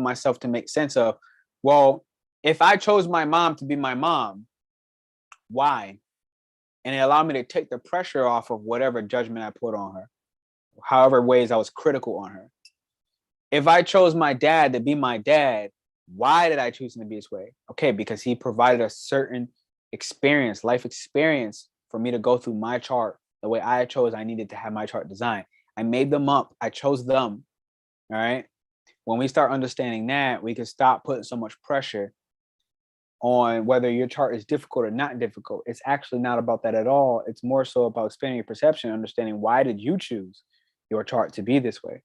myself to make sense of, well, if I chose my mom to be my mom, why? And it allowed me to take the pressure off of whatever judgment I put on her, however ways I was critical on her. If I chose my dad to be my dad, why did I choose him to be this way? Okay, because he provided a certain experience, life experience for me to go through my chart the way I chose I needed to have my chart designed. I made them up. I chose them. All right. When we start understanding that, we can stop putting so much pressure on whether your chart is difficult or not difficult. It's actually not about that at all. It's more so about expanding your perception, understanding why did you choose your chart to be this way.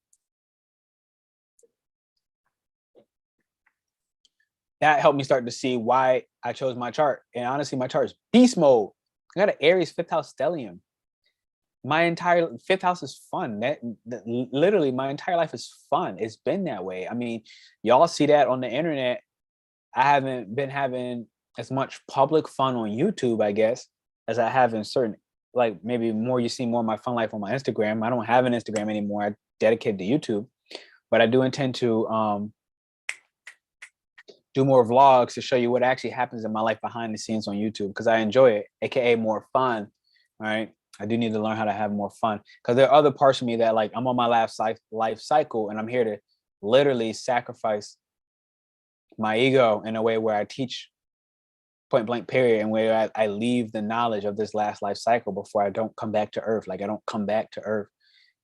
That helped me start to see why I chose my chart. And honestly, my chart is beast mode. I got an Aries 5th house stellium. My entire 5th house is fun. That literally my entire life is fun. It's been that way. I mean, y'all see that on the internet. I haven't been having as much public fun on YouTube, I guess, as I have in certain, like maybe more, you see more of my fun life on my Instagram. I don't have an Instagram anymore. I dedicated to YouTube, but I do intend to do more vlogs to show you what actually happens in my life behind the scenes on YouTube because I enjoy it, aka more fun. All right. I do need to learn how to have more fun, because there are other parts of me that, like, I'm on my last life cycle, and I'm here to literally sacrifice my ego in a way where I teach point blank period, and where I leave the knowledge of this last life cycle before I don't come back to earth. Like, I don't come back to earth.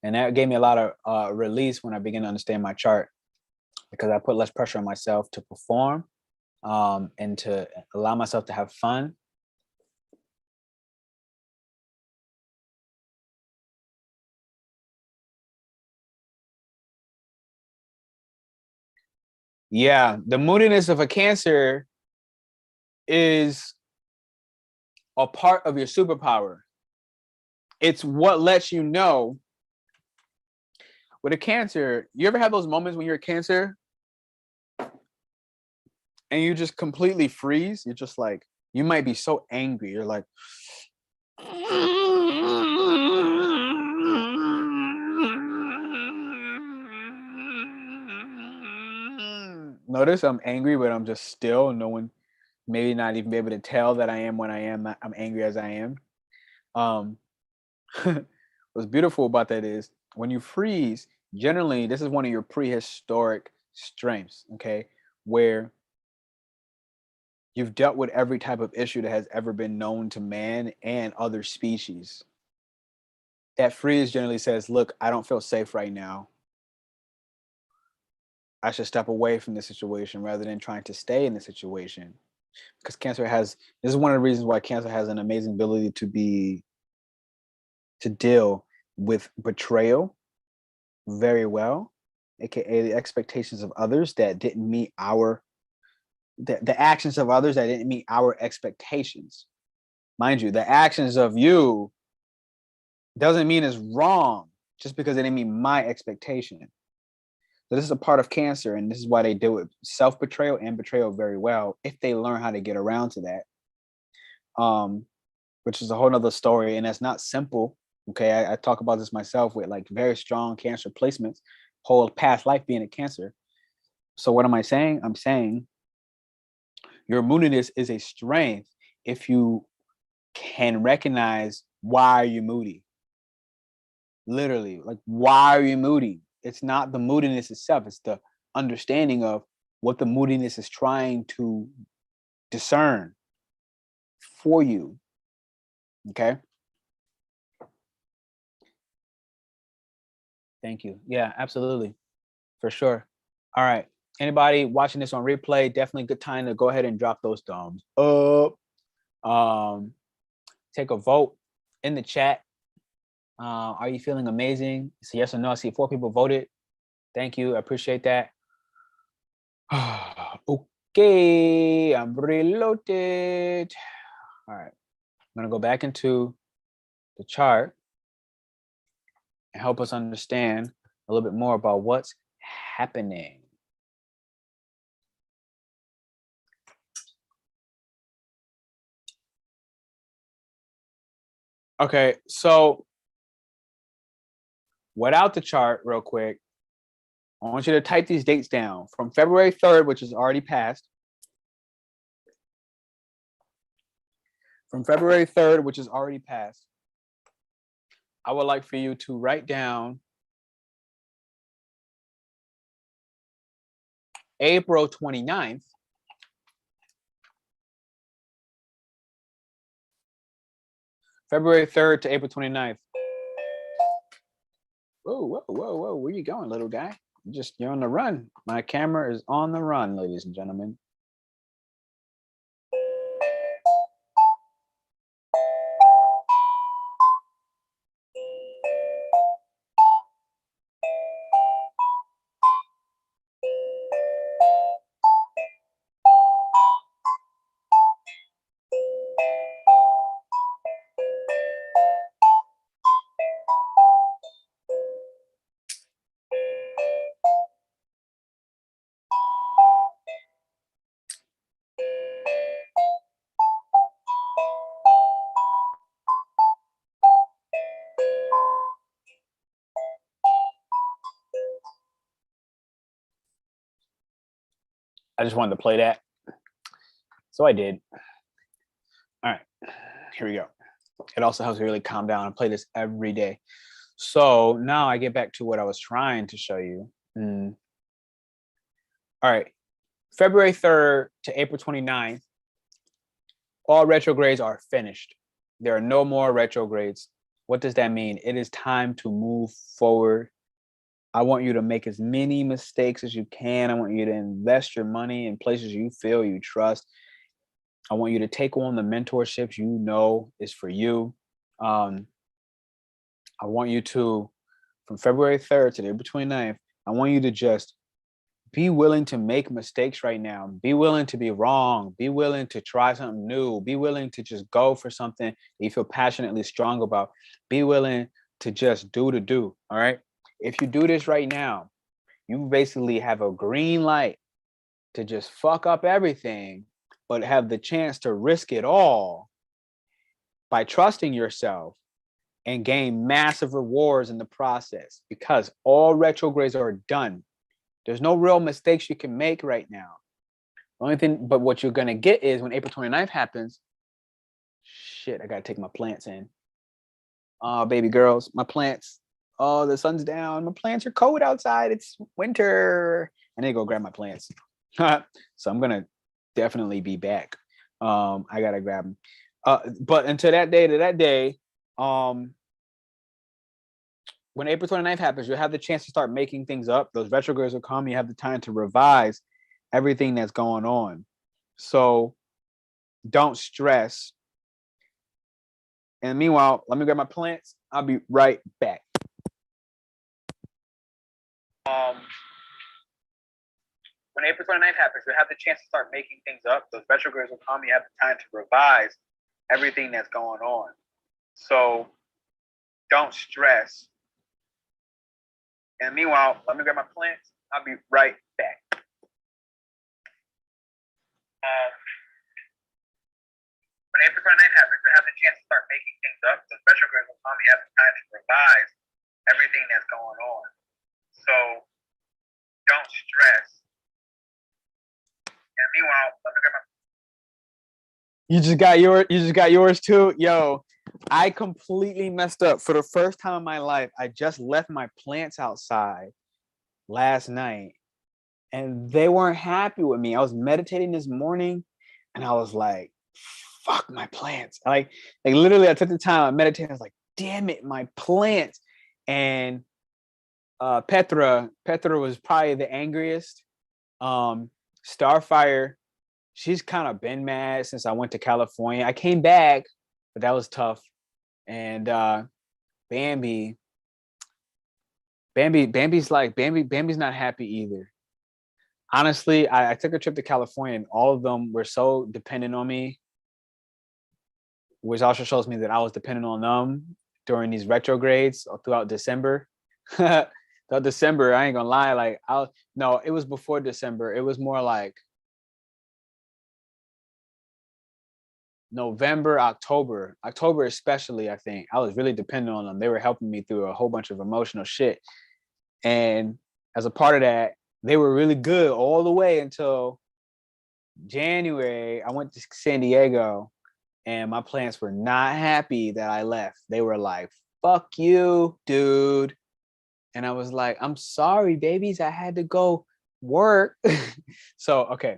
And that gave me a lot of release when I began to understand my chart, because I put less pressure on myself to perform, and to allow myself to have fun. Yeah, the moodiness of a Cancer is a part of your superpower. It's what lets you know. With a Cancer, you ever have those moments when you're a Cancer and you just completely freeze? You're just like, you might be so angry. You're like, notice I'm angry, but I'm just still. No one, maybe not even be able to tell that I am when I am. I'm angry as I am. What's beautiful about that is when you freeze, generally, this is one of your prehistoric strengths, okay, where you've dealt with every type of issue that has ever been known to man and other species. That freeze generally says, look, I don't feel safe right now. I should step away from the situation rather than trying to stay in the situation. Because Cancer has, this is one of the reasons why Cancer has an amazing ability to deal with betrayal very well, aka the expectations of others that didn't meet the actions of others that didn't meet our expectations. Mind you, the actions of you doesn't mean it's wrong just because it didn't meet my expectation. So this is a part of Cancer, and this is why they deal with self-betrayal and betrayal very well if they learn how to get around to that. Which is a whole nother story, and that's not simple. Okay, I talk about this myself with like very strong Cancer placements, whole past life being a Cancer. So what am I saying? I'm saying your moodiness is a strength if you can recognize why you're moody. Literally, like, why are you moody? It's not the moodiness itself, it's the understanding of what the moodiness is trying to discern for you. Okay. Thank you. Yeah, absolutely. For sure. All right. Anybody watching this on replay, definitely good time to go ahead and drop those thumbs up. Take a vote in the chat. Are you feeling amazing? It's a yes or no. I see 4 people voted. Thank you. I appreciate that. Okay, I'm reloaded. All right. I'm going to go back into the chart and help us understand a little bit more about what's happening. Okay, so without the chart, real quick, I want you to type these dates down from February 3rd, which is already passed. From February 3rd, which is already passed, I would like for you to write down April 29th. February 3rd to April 29th. Whoa, whoa, whoa, whoa. Where you going, little guy? You're on the run. My camera is on the run, ladies and gentlemen. I just wanted to play that. So I did. All right, here we go. It also helps me really calm down. I play this every day. So now I get back to what I was trying to show you. All right. February 3rd to April 29th, all retrogrades are finished. There are no more retrogrades. What does that mean? It is time to move forward. I want you to make as many mistakes as you can. I want you to invest your money in places you feel you trust. I want you to take on the mentorships you know is for you. I want you to, from February 3rd to the April 29th, I want you to just be willing to make mistakes right now. Be willing to be wrong. Be willing to try something new. Be willing to just go for something that you feel passionately strong about. Be willing to just do. All right. If you do this right now, you basically have a green light to just fuck up everything, but have the chance to risk it all by trusting yourself and gain massive rewards in the process, because all retrogrades are done. There's no real mistakes you can make right now. The only thing, but what you're going to get is when April 29th happens, shit, I got to take my plants in. Oh, baby girls, my plants. Oh, the sun's down. My plants are cold outside. It's winter. I need to go grab my plants. So I'm going to definitely be back. I got to grab them. But until that day, when April 29th happens, you'll have the chance to start making things up. Those retrogrades will come. You have the time to revise everything that's going on. So don't stress. And meanwhile, let me grab my plants. I'll be right back. When April 29th happens, you'll have the chance to start making things up. Those retrogrades will come. You have the time to revise everything that's going on. So don't stress. And meanwhile, let me grab my plants. I'll be right back. When April 29th happens, you have the chance to start making things up. The retrogrades will come. You have the time to revise everything that's going on. So don't stress. And meanwhile, let me grab my. You just got yours too? Yo, I completely messed up. For the first time in my life, I just left my plants outside last night and they weren't happy with me. I was meditating this morning and I was like, fuck my plants. Like literally I took the time, I meditated, I was like, damn it, my plants. And Petra was probably the angriest. Starfire, she's kind of been mad since I went to California. I came back, but that was tough. And Bambi's not happy either. Honestly, I took a trip to California and all of them were so dependent on me, which also shows me that I was dependent on them during these retrogrades throughout December. Throughout December, I ain't gonna lie, no, it was before December. It was more like November, October especially. I think I was really dependent on them. They were helping me through a whole bunch of emotional shit. And as a part of that, they were really good all the way until January. I went to San Diego and my plants were not happy that I left. They were like, fuck you, dude. And I was like, I'm sorry, babies. I had to go work. So, okay.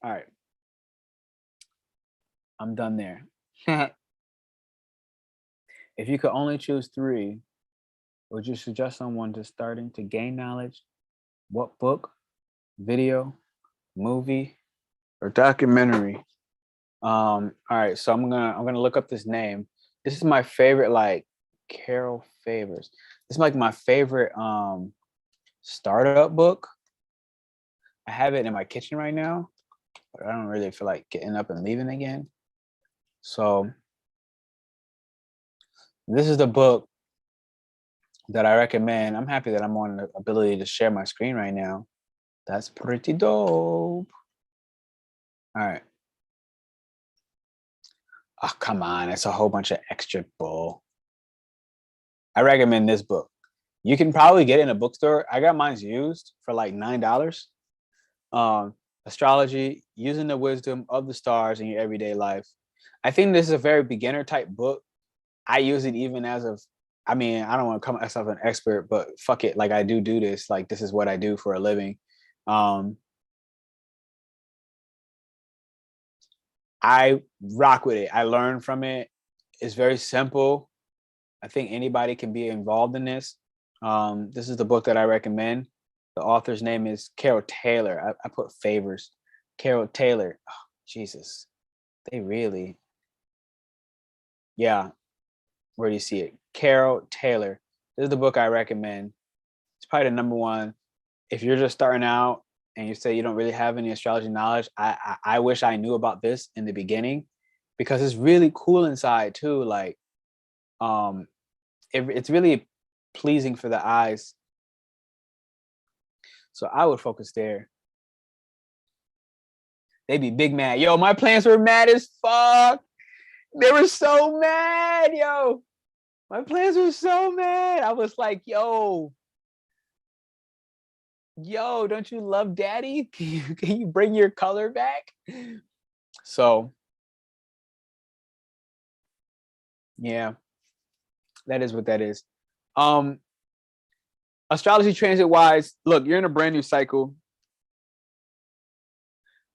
All right. I'm done there. If you could only choose 3, would you suggest someone just starting to gain knowledge? What book, video, movie, or documentary? All right, so I'm gonna look up this name. This is my favorite, like Carol Favors. This is like my favorite startup book. I have it in my kitchen right now, but I don't really feel like getting up and leaving again. So this is the book that I recommend. I'm happy that I'm on the ability to share my screen right now. That's pretty dope. All right. Oh, come on. It's a whole bunch of extra bull. I recommend this book. You can probably get it in a bookstore. I got mine used for like $9. Astrology, using the wisdom of the stars in your everyday life. I think this is a very beginner type book. I use it even as of, I mean, I don't want to call myself an expert, but fuck it. Like I do this. Like this is what I do for a living. I rock with it. I learn from it. It's very simple. I think anybody can be involved in this. This is the book that I recommend. The author's name is Carol Taylor. I put favors. Carol Taylor. Oh, Jesus. They really. Yeah. Where do you see it? Carol Taylor. This is the book I recommend. It's probably the number one. If you're just starting out and you say you don't really have any astrology knowledge, I wish I knew about this in the beginning, because it's really cool inside too. Like, it's really pleasing for the eyes. So I would focus there. They'd be big mad. Yo, my plants were mad as fuck. They were so mad, yo. My plants were so mad. I was like, yo, don't you love daddy? Can you bring your color back? So, yeah, that is what that is. Astrology transit wise, look, you're in a brand new cycle.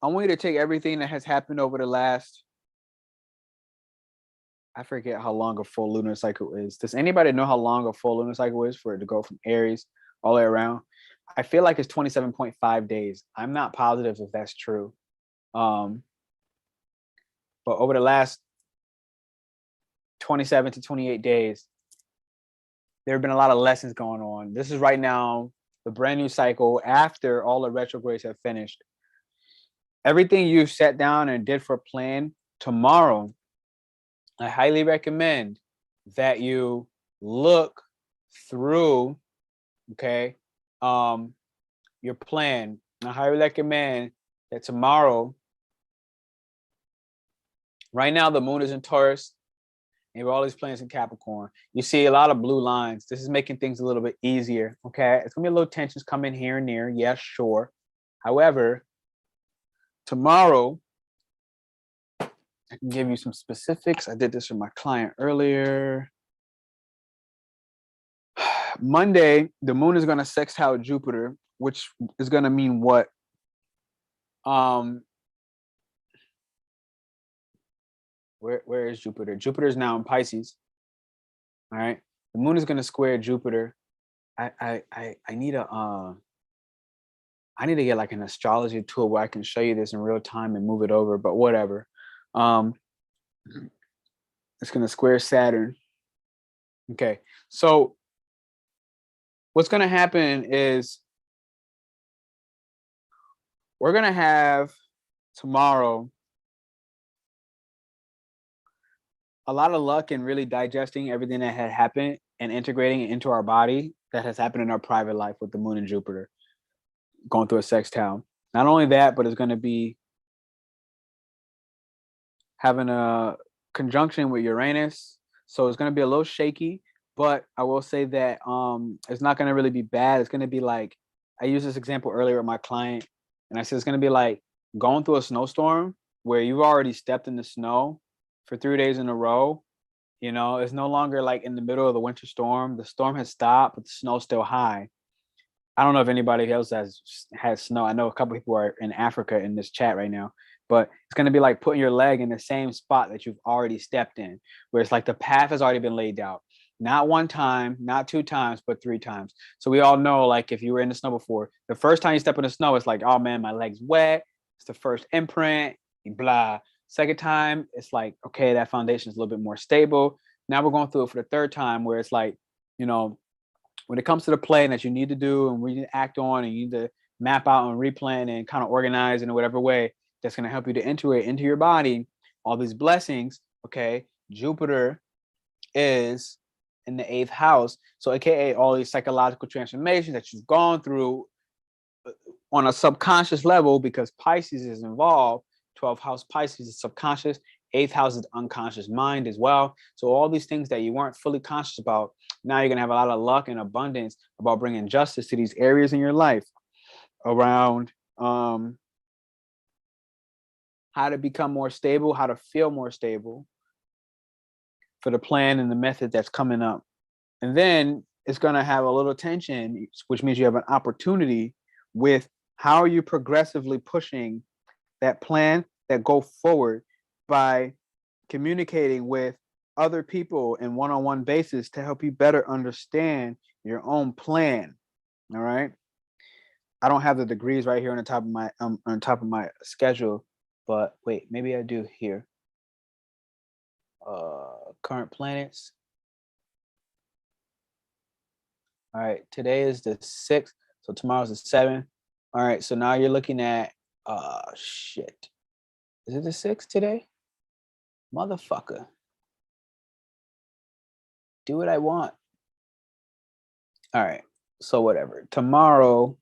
I want you to take everything that has happened over the last, I forget how long a full lunar cycle is. Does anybody know how long a full lunar cycle is for it to go from Aries all the way around? I feel like it's 27.5 days. I'm not positive if that's true. But over the last 27 to 28 days, there have been a lot of lessons going on. This is right now the brand new cycle after all the retrogrades have finished. Everything you sat down and did for plan tomorrow, I highly recommend that you look through, okay, your plan. I highly recommend that tomorrow, right now the moon is in Taurus, and all these planets in Capricorn. You see a lot of blue lines. This is making things a little bit easier, okay? It's gonna be a little tensions coming here and there, yes, sure. However, tomorrow, I can give you some specifics. I did this for my client earlier. Monday, the moon is going to sextile Jupiter, which is going to mean what? Where is Jupiter? Jupiter is now in Pisces. All right. The moon is going to square Jupiter. I need to get like an astrology tool where I can show you this in real time and move it over, but whatever. It's going to square Saturn. Okay. So what's going to happen is we're going to have tomorrow a lot of luck in really digesting everything that had happened and integrating it into our body that has happened in our private life with the moon and Jupiter going through a sextile. Not only that, but it's going to be having a conjunction with Uranus. So it's going to be a little shaky, but I will say that it's not going to really be bad. It's going to be like, I used this example earlier with my client, and I said it's going to be like going through a snowstorm where you've already stepped in the snow for 3 days in a row. You know, it's no longer like in the middle of the winter storm. The storm has stopped, but the snow's still high. I don't know if anybody else has snow. I know a couple people are in Africa in this chat right now, but it's going to be like putting your leg in the same spot that you've already stepped in, where it's like the path has already been laid out. Not one time, not 2 times, but 3 times. So we all know, like, if you were in the snow before, the first time you step in the snow, it's like, oh man, my leg's wet. It's the first imprint, blah. Second time, it's like, okay, that foundation is a little bit more stable. Now we're going through it for the third time, where it's like, you know, when it comes to the plan that you need to do and we need to act on, and you need to map out and replan and kind of organize in whatever way that's going to help you to integrate into your body all these blessings. Okay, Jupiter is in the 8th house, so aka all these psychological transformations that you've gone through on a subconscious level, because Pisces is involved. 12th house Pisces is subconscious. 8th house is unconscious mind as well. So all these things that you weren't fully conscious about, now you're going to have a lot of luck and abundance about bringing justice to these areas in your life around how to become more stable, how to feel more stable, for the plan and the method that's coming up. And then it's going to have a little tension, which means you have an opportunity with how are you progressively pushing that plan that go forward by communicating with other people in one-on-one basis to help you better understand your own plan. All right. I don't have the degrees right here on the top of my schedule, but wait, maybe I do here. Current planets. All right, today is the 6th, so tomorrow's the 7th. All right, so now you're looking at shit. Is it the 6th today? Motherfucker. Do what I want. All right, so whatever. Tomorrow,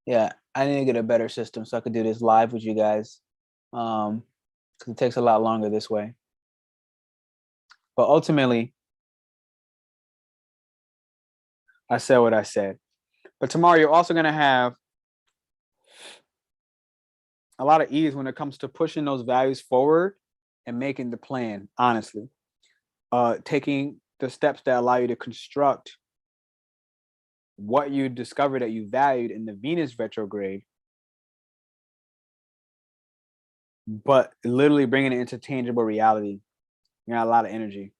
yeah, I need to get a better system so I could do this live with you guys. Because it takes a lot longer this way. But ultimately, I said what I said. But tomorrow, you're also going to have a lot of ease when it comes to pushing those values forward and making the plan, honestly. Taking the steps that allow you to construct what you discovered that you valued in the Venus retrograde, but literally bringing it into tangible reality. You got a lot of energy.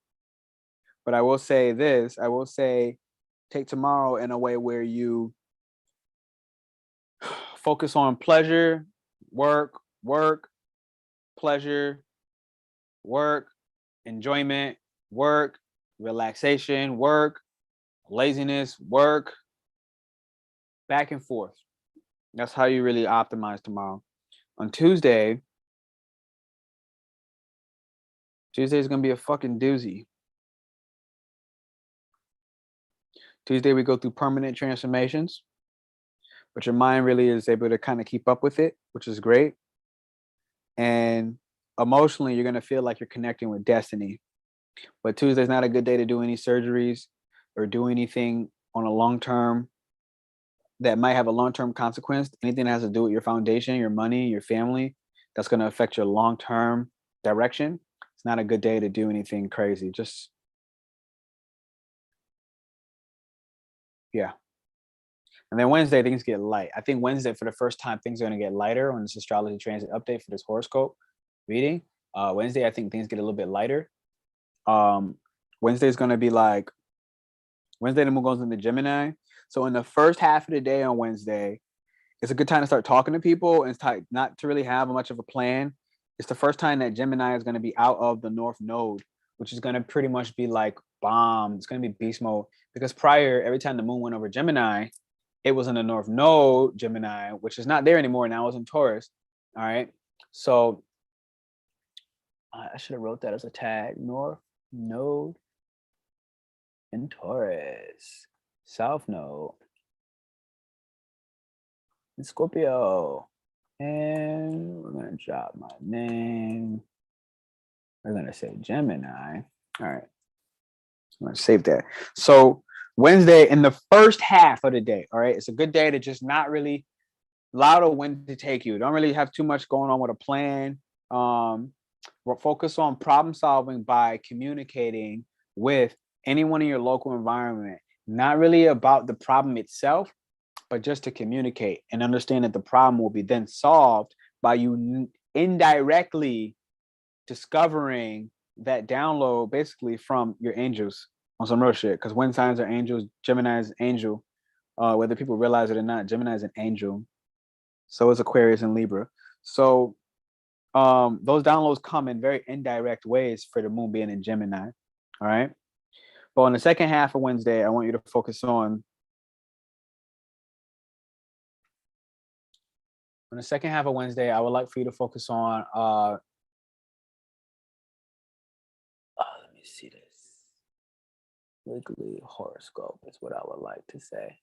But I will say this, I will say take tomorrow in a way where you focus on pleasure, work, pleasure, work, enjoyment, work, relaxation, work, laziness, work, back and forth. That's how you really optimize tomorrow. On Tuesday is going to be a fucking doozy. Tuesday, we go through permanent transformations, but your mind really is able to kind of keep up with it, which is great. And emotionally, you're going to feel like you're connecting with destiny. But Tuesday's not a good day to do any surgeries or do anything on a long term that might have a long term consequence. Anything that has to do with your foundation, your money, your family, that's going to affect your long term direction. It's not a good day to do anything crazy. Just, yeah. And then Wednesday, things get light. I think Wednesday, for the first time, things are going to get lighter on this astrology transit update for this horoscope reading. Wednesday, I think things get a little bit lighter. Wednesday is going to be like, Wednesday, the moon goes into Gemini. So in the first half of the day on Wednesday, it's a good time to start talking to people and not to really have much of a plan. It's the first time that Gemini is going to be out of the North Node, which is going to pretty much be like bomb. It's going to be beast mode because prior, every time the moon went over Gemini, it was in the North Node Gemini, which is not there anymore. Now it's in Taurus. All right. So I should have wrote that as a tag. North Node in Taurus. South Node in Scorpio. And we're going to drop my name. We're going to say Gemini. All right. I'm going to save that. So Wednesday in the first half of the day, all right, it's a good day to just not really allow the wind to take you. Don't really have too much going on with a plan. We'll focus on problem solving by communicating with anyone in your local environment. Not really about the problem itself, but just to communicate and understand that the problem will be then solved by you indirectly discovering that download basically from your angels on some real shit. Because wind signs are angels, Gemini is angel. Whether people realize it or not, Gemini is an angel. So is Aquarius and Libra. So those downloads come in very indirect ways for the moon being in Gemini. All right. But on the second half of Wednesday, I want you to focus on the second half of Wednesday, I would like for you to focus on let me see this. Weekly horoscope is what I would like to say.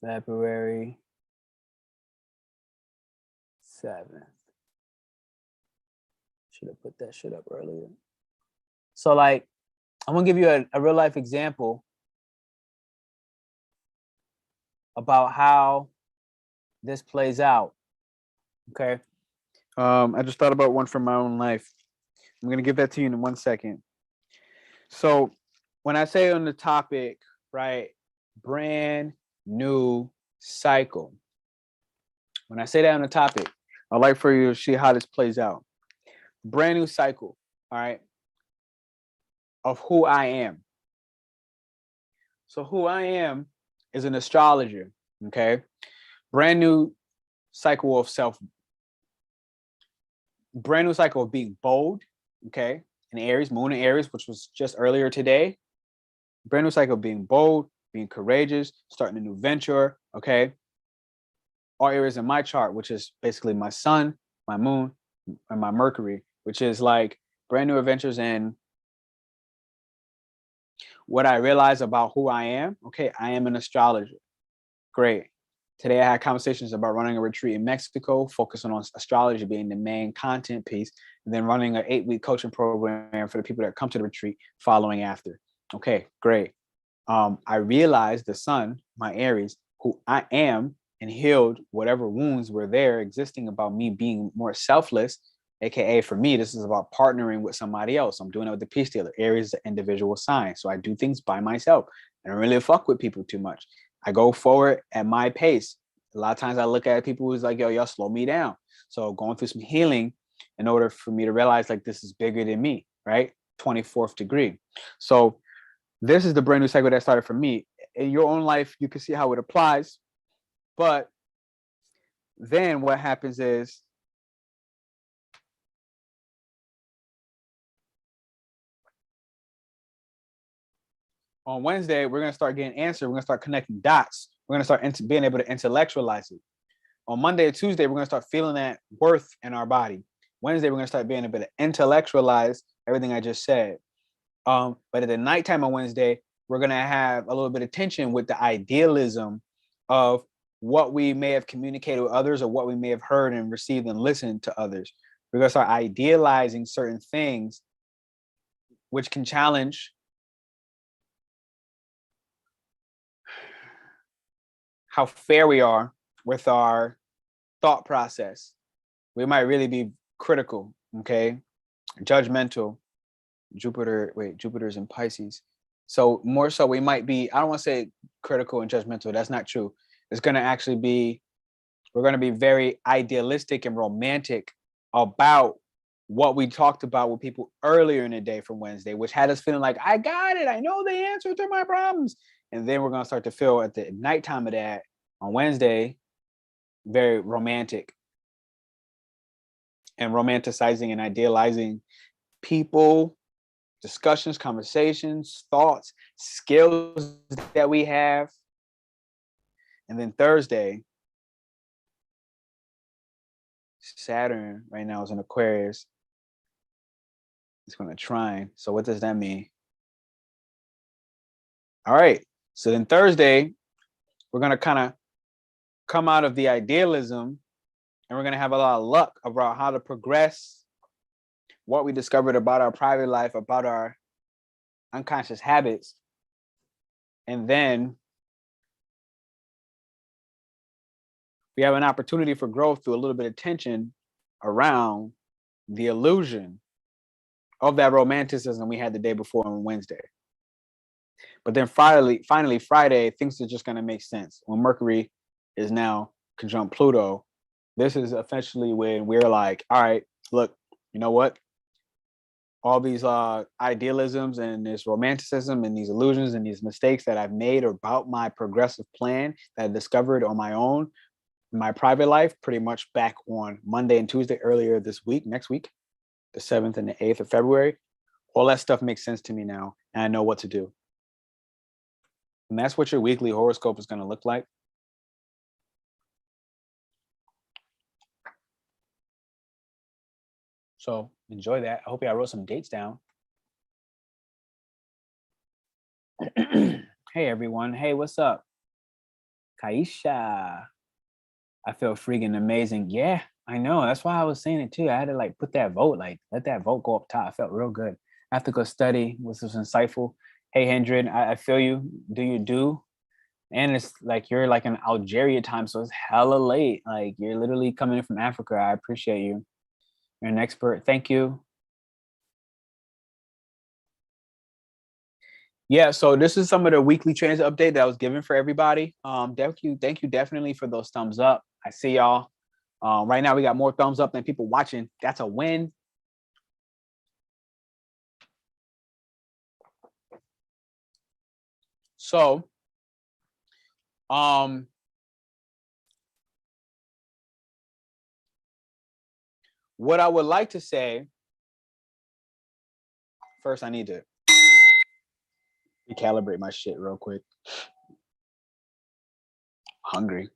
February 7th. Should have put that shit up earlier. So like, I'm gonna give you a real life example about how this plays out. Okay. I just thought about one from my own life. I'm gonna give that to you in 1 second. So when I say on the topic, right, brand new cycle. When I say that on the topic, I'd like for you to see how this plays out. Brand new cycle, all right, of who I am. So who I am is an astrologer, okay? Brand new cycle of brand new cycle of being bold, okay? In Aries, moon in Aries, which was just earlier today. Brand new cycle of being bold, being courageous, starting a new venture, okay? All areas in my chart, which is basically my sun, my moon, and my Mercury, which is like brand new adventures and what I realize about who I am. Okay, I am an astrologer. Great. Today I had conversations about running a retreat in Mexico, focusing on astrology being the main content piece, and then running an 8-week coaching program for the people that come to the retreat following after. Okay, great. I realized the sun, my Aries, who I am, and healed whatever wounds were there existing about me being more selfless. AKA for me, this is about partnering with somebody else. I'm doing it with the peace dealer. Aries is an individual sign. So I do things by myself. I don't really fuck with people too much. I go forward at my pace. A lot of times I look at people who's like, yo, y'all slow me down. So going through some healing in order for me to realize like this is bigger than me, right? 24th degree. So this is the brand new cycle that started for me. In your own life, you can see how it applies. But then what happens is on Wednesday, we're going to start getting answers. We're going to start connecting dots. We're going to start being able to intellectualize it. On Monday or Tuesday, we're going to start feeling that worth in our body. Wednesday, we're going to start being able to intellectualize everything I just said. But at the nighttime on Wednesday, we're going to have a little bit of tension with the idealism of what we may have communicated with others or what we may have heard and received and listened to others. We're going to start idealizing certain things, which can challenge how fair we are with our thought process. We might really be critical, okay? Judgmental. Jupiter's in Pisces. So more so we might be, I don't want to say critical and judgmental. That's not true. It's going to actually be, we're going to be very idealistic and romantic about what we talked about with people earlier in the day from Wednesday, which had us feeling like, I got it. I know the answer to my problems. And then we're going to start to feel at the nighttime of that on Wednesday, very romantic and romanticizing and idealizing people, discussions, conversations, thoughts, skills that we have. And then Thursday, Saturn right now is in Aquarius. It's going to trine. So what does that mean? All right. So then Thursday, we're going to kind of come out of the idealism and we're going to have a lot of luck about how to progress what we discovered about our private life, about our unconscious habits. And then we have an opportunity for growth through a little bit of tension around the illusion of that romanticism we had the day before on Wednesday. But then finally Friday, things are just going to make sense. When Mercury is now conjunct Pluto, this is essentially when we're like, all right, look, you know what? All these idealisms and this romanticism and these illusions and these mistakes that I've made about my progressive plan that I discovered on my own, in my private life, pretty much back on Monday and Tuesday earlier this week, next week, the 7th and the 8th of February, all that stuff makes sense to me now, and I know what to do. And that's what your weekly horoscope is going to look like. So enjoy that. I hope I wrote some dates down. Hey, everyone. Hey, what's up? Kaisha. I feel freaking amazing. Yeah, I know. That's why I was saying it too. I had to like put that vote, like let that vote go up top. I felt real good. I have to go study. This was insightful. Hey, Hendren, I feel you. Do you do? And it's like you're like in Algeria time, so it's hella late. Like you're literally coming in from Africa. I appreciate you. You're an expert. Thank you. Yeah, so this is some of the weekly transit update that I was giving for everybody. Thank you definitely for those thumbs up. I see y'all. Right now we got more thumbs up than people watching. That's a win. So, um, what I would like to say first, I need to recalibrate my shit real quick. Hungry.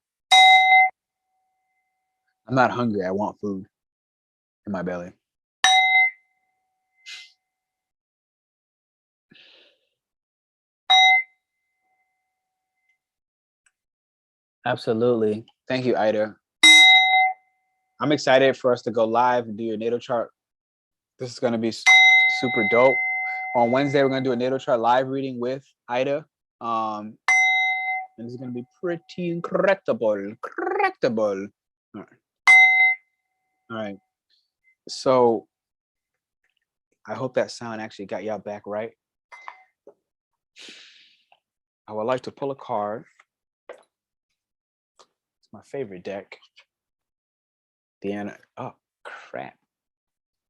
I'm not hungry. I want food in my belly. Absolutely. Thank you, Ida. I'm excited for us to go live and do your natal chart. This is going to be super dope. On Wednesday, we're going to do a natal chart live reading with Ida. And this is going to be pretty incredible. All right. All right. So I hope that sound actually got y'all back right. I would like to pull a card. It's my favorite deck. Oh, crap.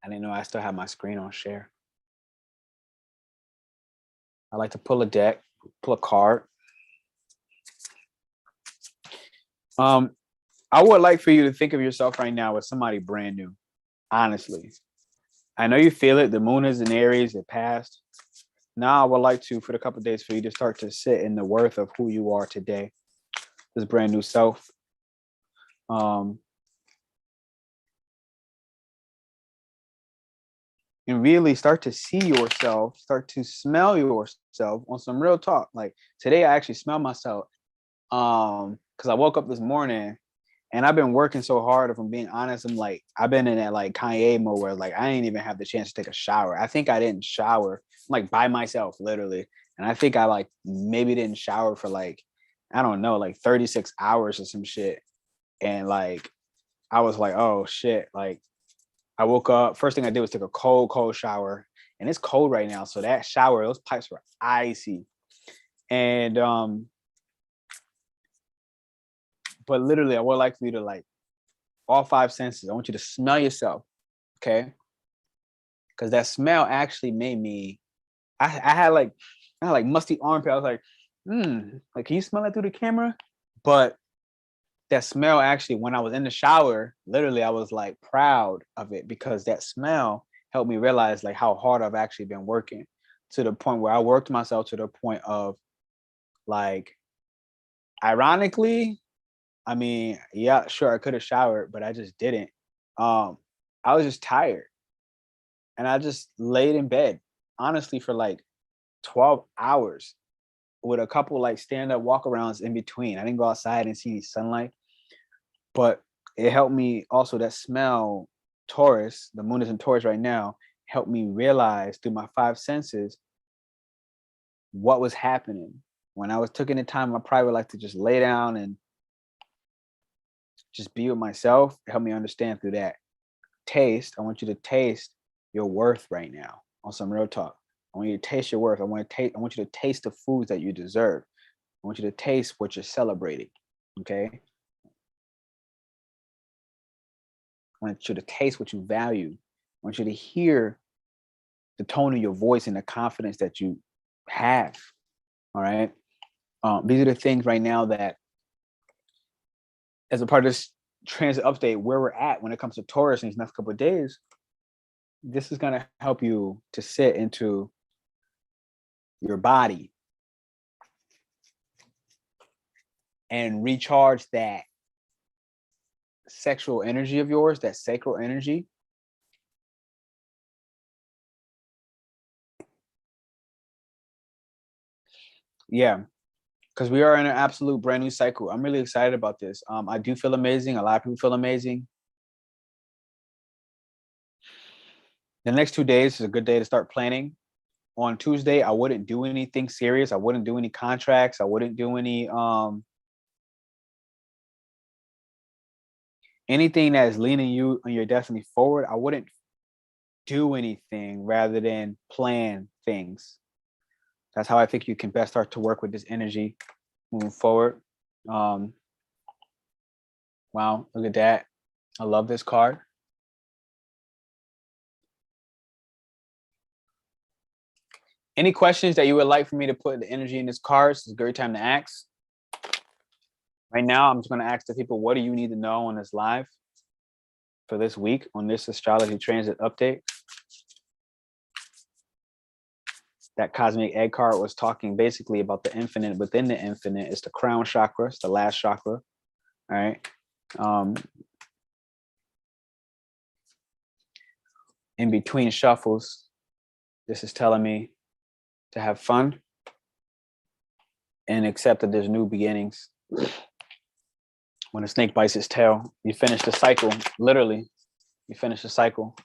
I didn't know I still have my screen on share. I like to pull a deck, pull a card. I would like for you to think of yourself right now as somebody brand new, honestly. I know you feel it. The moon is in Aries, it passed. Now I would like to, for the couple of days, for you to start to sit in the worth of who you are today, this brand new self. And really start to see yourself, start to smell yourself on some real talk. Like today, I actually smell myself because I woke up this morning and I've been working so hard. If I'm being honest, I've been in that like Kanye mode where like I didn't even have the chance to take a shower. I think I didn't shower like by myself, literally. And I think I like maybe didn't shower for like, I don't know, like 36 hours or some shit. And like I was like, oh shit. Like I woke up, first thing I did was take a cold shower. And it's cold right now. So that shower, those pipes were icy. And but literally I would like for you to like all five senses. I want you to smell yourself, okay? Because that smell actually made me. I had like musty armpit. I was like, like can you smell it through the camera? But that smell actually, when I was in the shower, literally I was like proud of it because that smell helped me realize like how hard I've actually been working to the point where I worked myself to the point of like, ironically, I mean, yeah, sure, I could have showered, but I just didn't. I was just tired. And I just laid in bed, honestly, for like 12 hours with a couple like stand-up walk-arounds in between. I didn't go outside and see sunlight, but it helped me also that smell, Taurus, the moon is in Taurus right now, helped me realize through my five senses what was happening. When I was taking the time in my private life to just lay down and just be with myself, it helped me understand through that taste. I want you to taste your worth right now on some real talk. I want you to taste your worth. I want you to taste the foods that you deserve. I want you to taste what you're celebrating. Okay. I want you to taste what you value. I want you to hear the tone of your voice and the confidence that you have. All right. These are the things right now that, as a part of this transit update, where we're at when it comes to Taurus in these next couple of days, this is going to help you to sit into your body and recharge that sexual energy of yours, that sacral energy. Yeah, because we are in an absolute brand new cycle. I'm really excited about this. I do feel amazing. A lot of people feel amazing. The next 2 days is a good day to start planning. On Tuesday, I wouldn't do anything serious. I wouldn't do any contracts. I wouldn't do anything that is leaning you on your destiny forward. I wouldn't do anything rather than plan things. That's how I think you can best start to work with this energy moving forward. Wow, look at that. I love this card. Any questions that you would like for me to put the energy in this card? It's a great time to ask. Right now, I'm just going to ask the people, what do you need to know on this live for this week on this astrology transit update? That cosmic egg card was talking basically about the infinite within the infinite. It's the crown chakra. It's the last chakra. All right. In between shuffles, this is telling me to have fun and accept that there's new beginnings. When a snake bites its tail, you finish the cycle. Literally, you finish the cycle.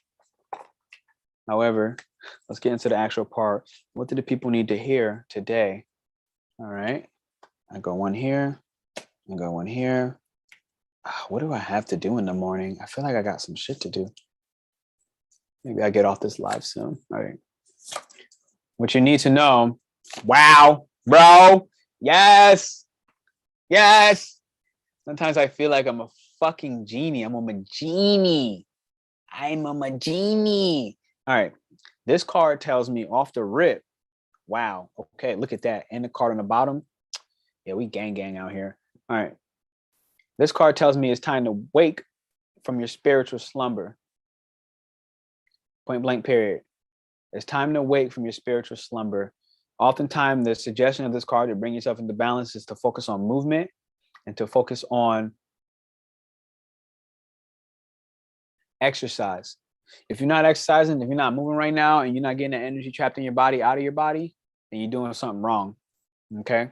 However, let's get into the actual part. What do the people need to hear today? All right. I go one here. I go one here. What do I have to do in the morning? I feel like I got some shit to do. Maybe I get off this live soon. All right. What you need to know. Wow, bro. Yes. Yes. Sometimes I feel like I'm a fucking genie. I'm a genie. I'm a genie. All right. This card tells me off the rip. Wow. Okay, look at that. And the card on the bottom. Yeah, we gang out here. All right. This card tells me it's time to wake from your spiritual slumber. Point blank period. It's time to wake from your spiritual slumber. Oftentimes, the suggestion of this card to bring yourself into balance is to focus on movement and to focus on exercise. If you're not exercising, if you're not moving right now, and you're not getting the energy trapped in your body out of your body, then you're doing something wrong. Okay.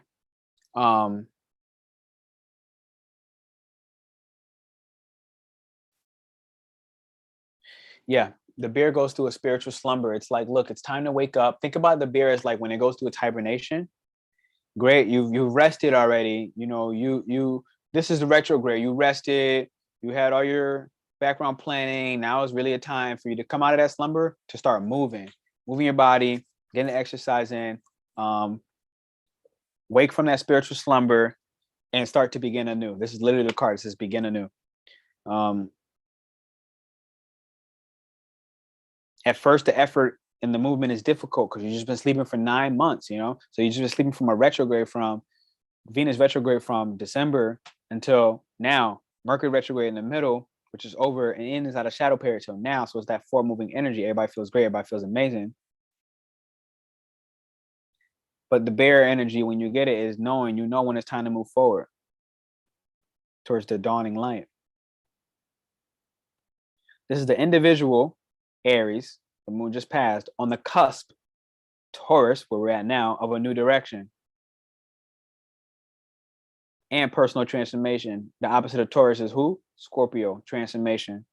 Yeah, the bear goes through a spiritual slumber. It's like, look, it's time to wake up. Think about the bear as like when it goes through its hibernation. Great, you've rested already. You know, you this is the retrograde. You rested. You had all your background planning. Now is really a time for you to come out of that slumber to start moving your body, getting the exercise in, wake from that spiritual slumber, and start to begin anew. This is literally the card. It says begin anew. At first, the effort and the movement is difficult because you've just been sleeping for 9 months, you know? So you've just been sleeping from a retrograde from Venus retrograde from December until now. Mercury retrograde in the middle, which is over and in is out of shadow period till now. So it's that forward moving energy. Everybody feels great. Everybody feels amazing. But the bear energy, when you get it, is knowing, you know when it's time to move forward towards the dawning light. This is the individual, Aries, the moon just passed, on the cusp, Taurus, where we're at now, of a new direction. And personal transformation. The opposite of Taurus is who? Scorpio, transformation.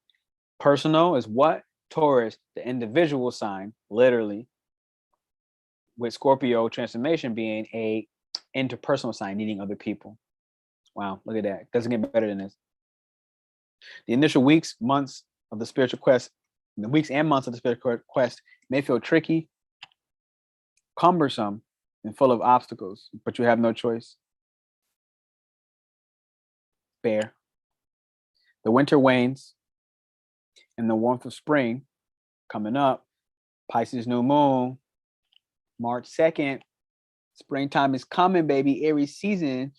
Personal is what? Taurus, the individual sign, literally. With Scorpio, transformation being a interpersonal sign, needing other people. Wow, look at that. Doesn't get better than this. The initial weeks, months of the spiritual quest, the weeks and months of the spiritual quest may feel tricky, cumbersome, and full of obstacles, but you have no choice. Bear. The winter wanes and the warmth of spring coming up. Pisces new moon, March 2nd. Springtime is coming, baby. Aries season.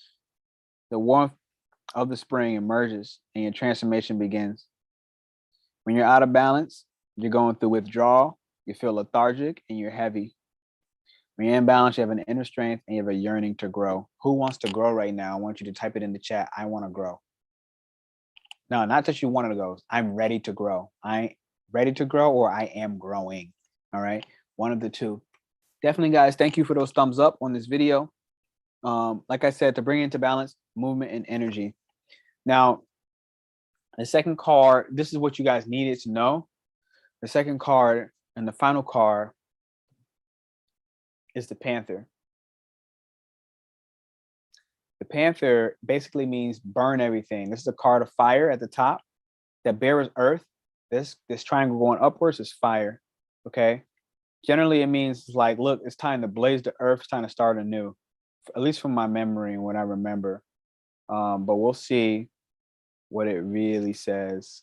The warmth of the spring emerges and your transformation begins. When you're out of balance, you're going through withdrawal, you feel lethargic, and you're heavy. When you're in balance, you have an inner strength and you have a yearning to grow. Who wants to grow right now? I want you to type it in the chat. I want to grow. No, not that you want to go. I'm ready to grow. I ready to grow or I am growing. All right. One of the two. Definitely, guys, thank you for those thumbs up on this video. Like I said, to bring into balance, movement and energy. Now, the second card, this is what you guys needed to know. The second card And the final card is the Panther. The Panther basically means burn everything. This is a card of fire at the top that bears earth. This triangle going upwards is fire. Okay. Generally, it means like, look, it's time to blaze the earth. It's time to start anew, at least from my memory and what I remember. But we'll see what it really says.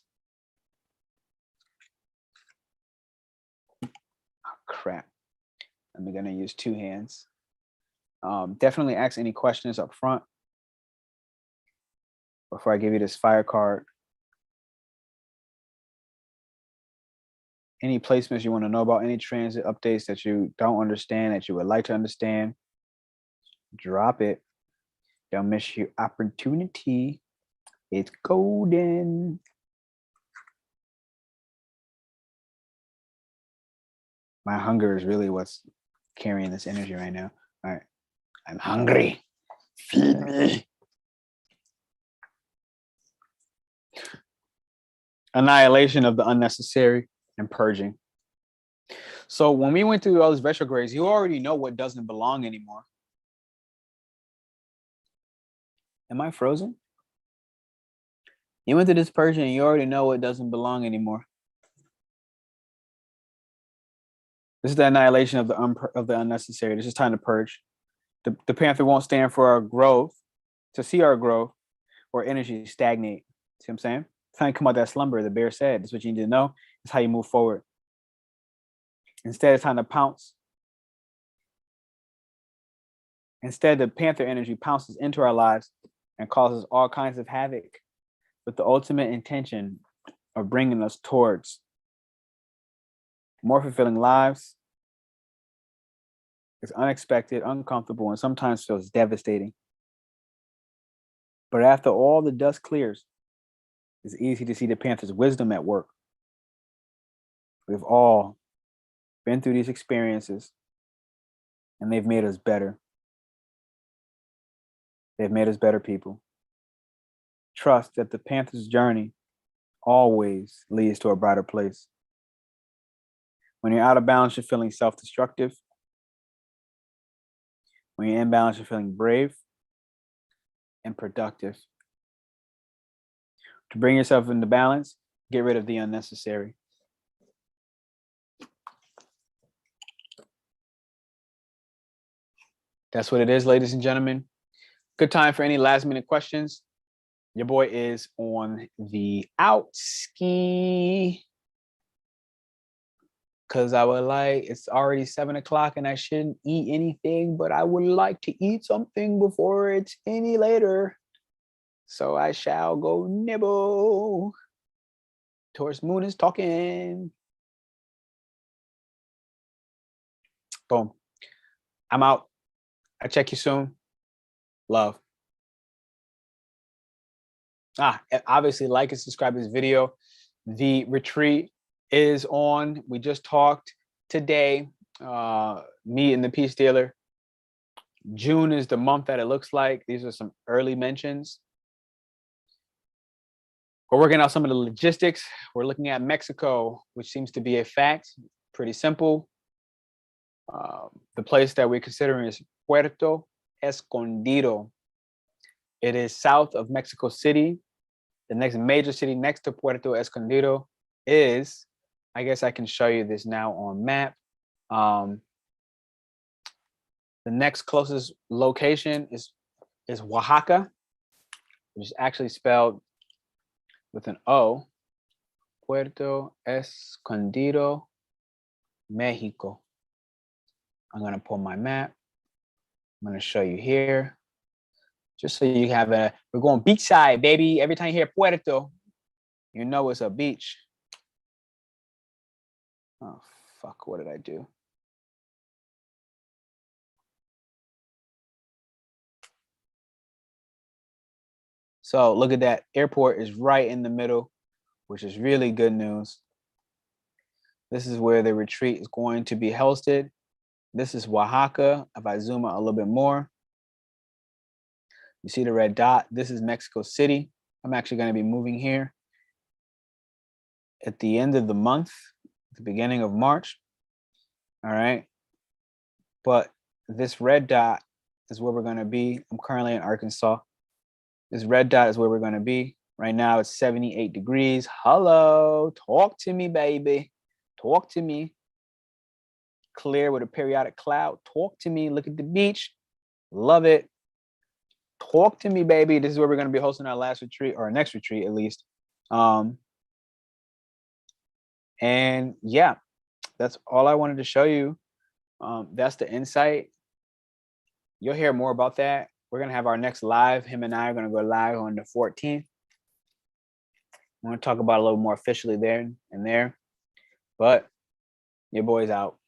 Oh, crap. I'm going to use two hands. Definitely ask any questions up front before I give you this fire card. Any placements you want to know about, any transit updates that you don't understand, that you would like to understand, drop it. Don't miss your opportunity. It's golden. My hunger is really what's carrying this energy right now. All right. I'm hungry. Feed me. Annihilation of the unnecessary and purging. So when we went through all these retrogrades, you already know what doesn't belong anymore. Am I frozen? You went through this purging, you already know what doesn't belong anymore. This is the annihilation of the unnecessary. This is time to purge. The Panther won't stand for our growth, to see our growth, or energy stagnate. See what I'm saying? It's time to come out that slumber. The bear said, "That's what you need to know. It's how you move forward." Instead, it's time to pounce. Instead, the Panther energy pounces into our lives and causes all kinds of havoc, with the ultimate intention of bringing us towards more fulfilling lives. It's unexpected, uncomfortable, and sometimes feels devastating. But after all the dust clears, it's easy to see the Panther's wisdom at work. We've all been through these experiences, and they've made us better. They've made us better people. Trust that the Panther's journey always leads to a brighter place. When you're out of balance, you're feeling self-destructive. When you're in balance, you're feeling brave and productive. To bring yourself into balance, get rid of the unnecessary. That's what it is, ladies and gentlemen. Good time for any last minute questions. Your boy is on the out ski. Because I would like, it's already 7 o'clock and I shouldn't eat anything, but I would like to eat something before it's any later. So I shall go nibble. Taurus moon is talking. Boom. I'm out. I'll check you soon. Love. Obviously like and subscribe to this video. The retreat is on. We just talked today, me and the Peace Dealer. June is the month that it looks like. These are some early mentions. We're working out some of the logistics. We're looking at Mexico, which seems to be a fact. Pretty simple. The place that we're considering is Puerto Escondido. It is south of Mexico City. The next major city next to Puerto Escondido is, I guess I can show you this now on map. The next closest location is Oaxaca, which is actually spelled with an O. Puerto Escondido, Mexico. I'm gonna pull my map. I'm gonna show you here. Just so you have we're going beachside, baby. Every time you hear Puerto, you know it's a beach. Oh, fuck, what did I do? So look at that. Airport is right in the middle, which is really good news. This is where the retreat is going to be hosted. This is Oaxaca. If I zoom out a little bit more, you see the red dot. This is Mexico City. I'm actually going to be moving here at the end of the month. at the beginning of March. All right. But this red dot is where we're going to be. I'm currently in Arkansas. This red dot is where we're going to be. Right now it's 78 degrees. Hello. Talk to me, baby. Talk to me. Clear with a periodic cloud. Talk to me. Look at the beach. Love it. Talk to me, baby. This is where we're going to be hosting our last retreat, or our next retreat at least. And yeah, that's all I wanted to show you. That's the insight. You'll hear more about that. We're going to have our next live. Him and I are going to go live on the 14th. I'm going to talk about it a little more officially there and there. But your boy's out.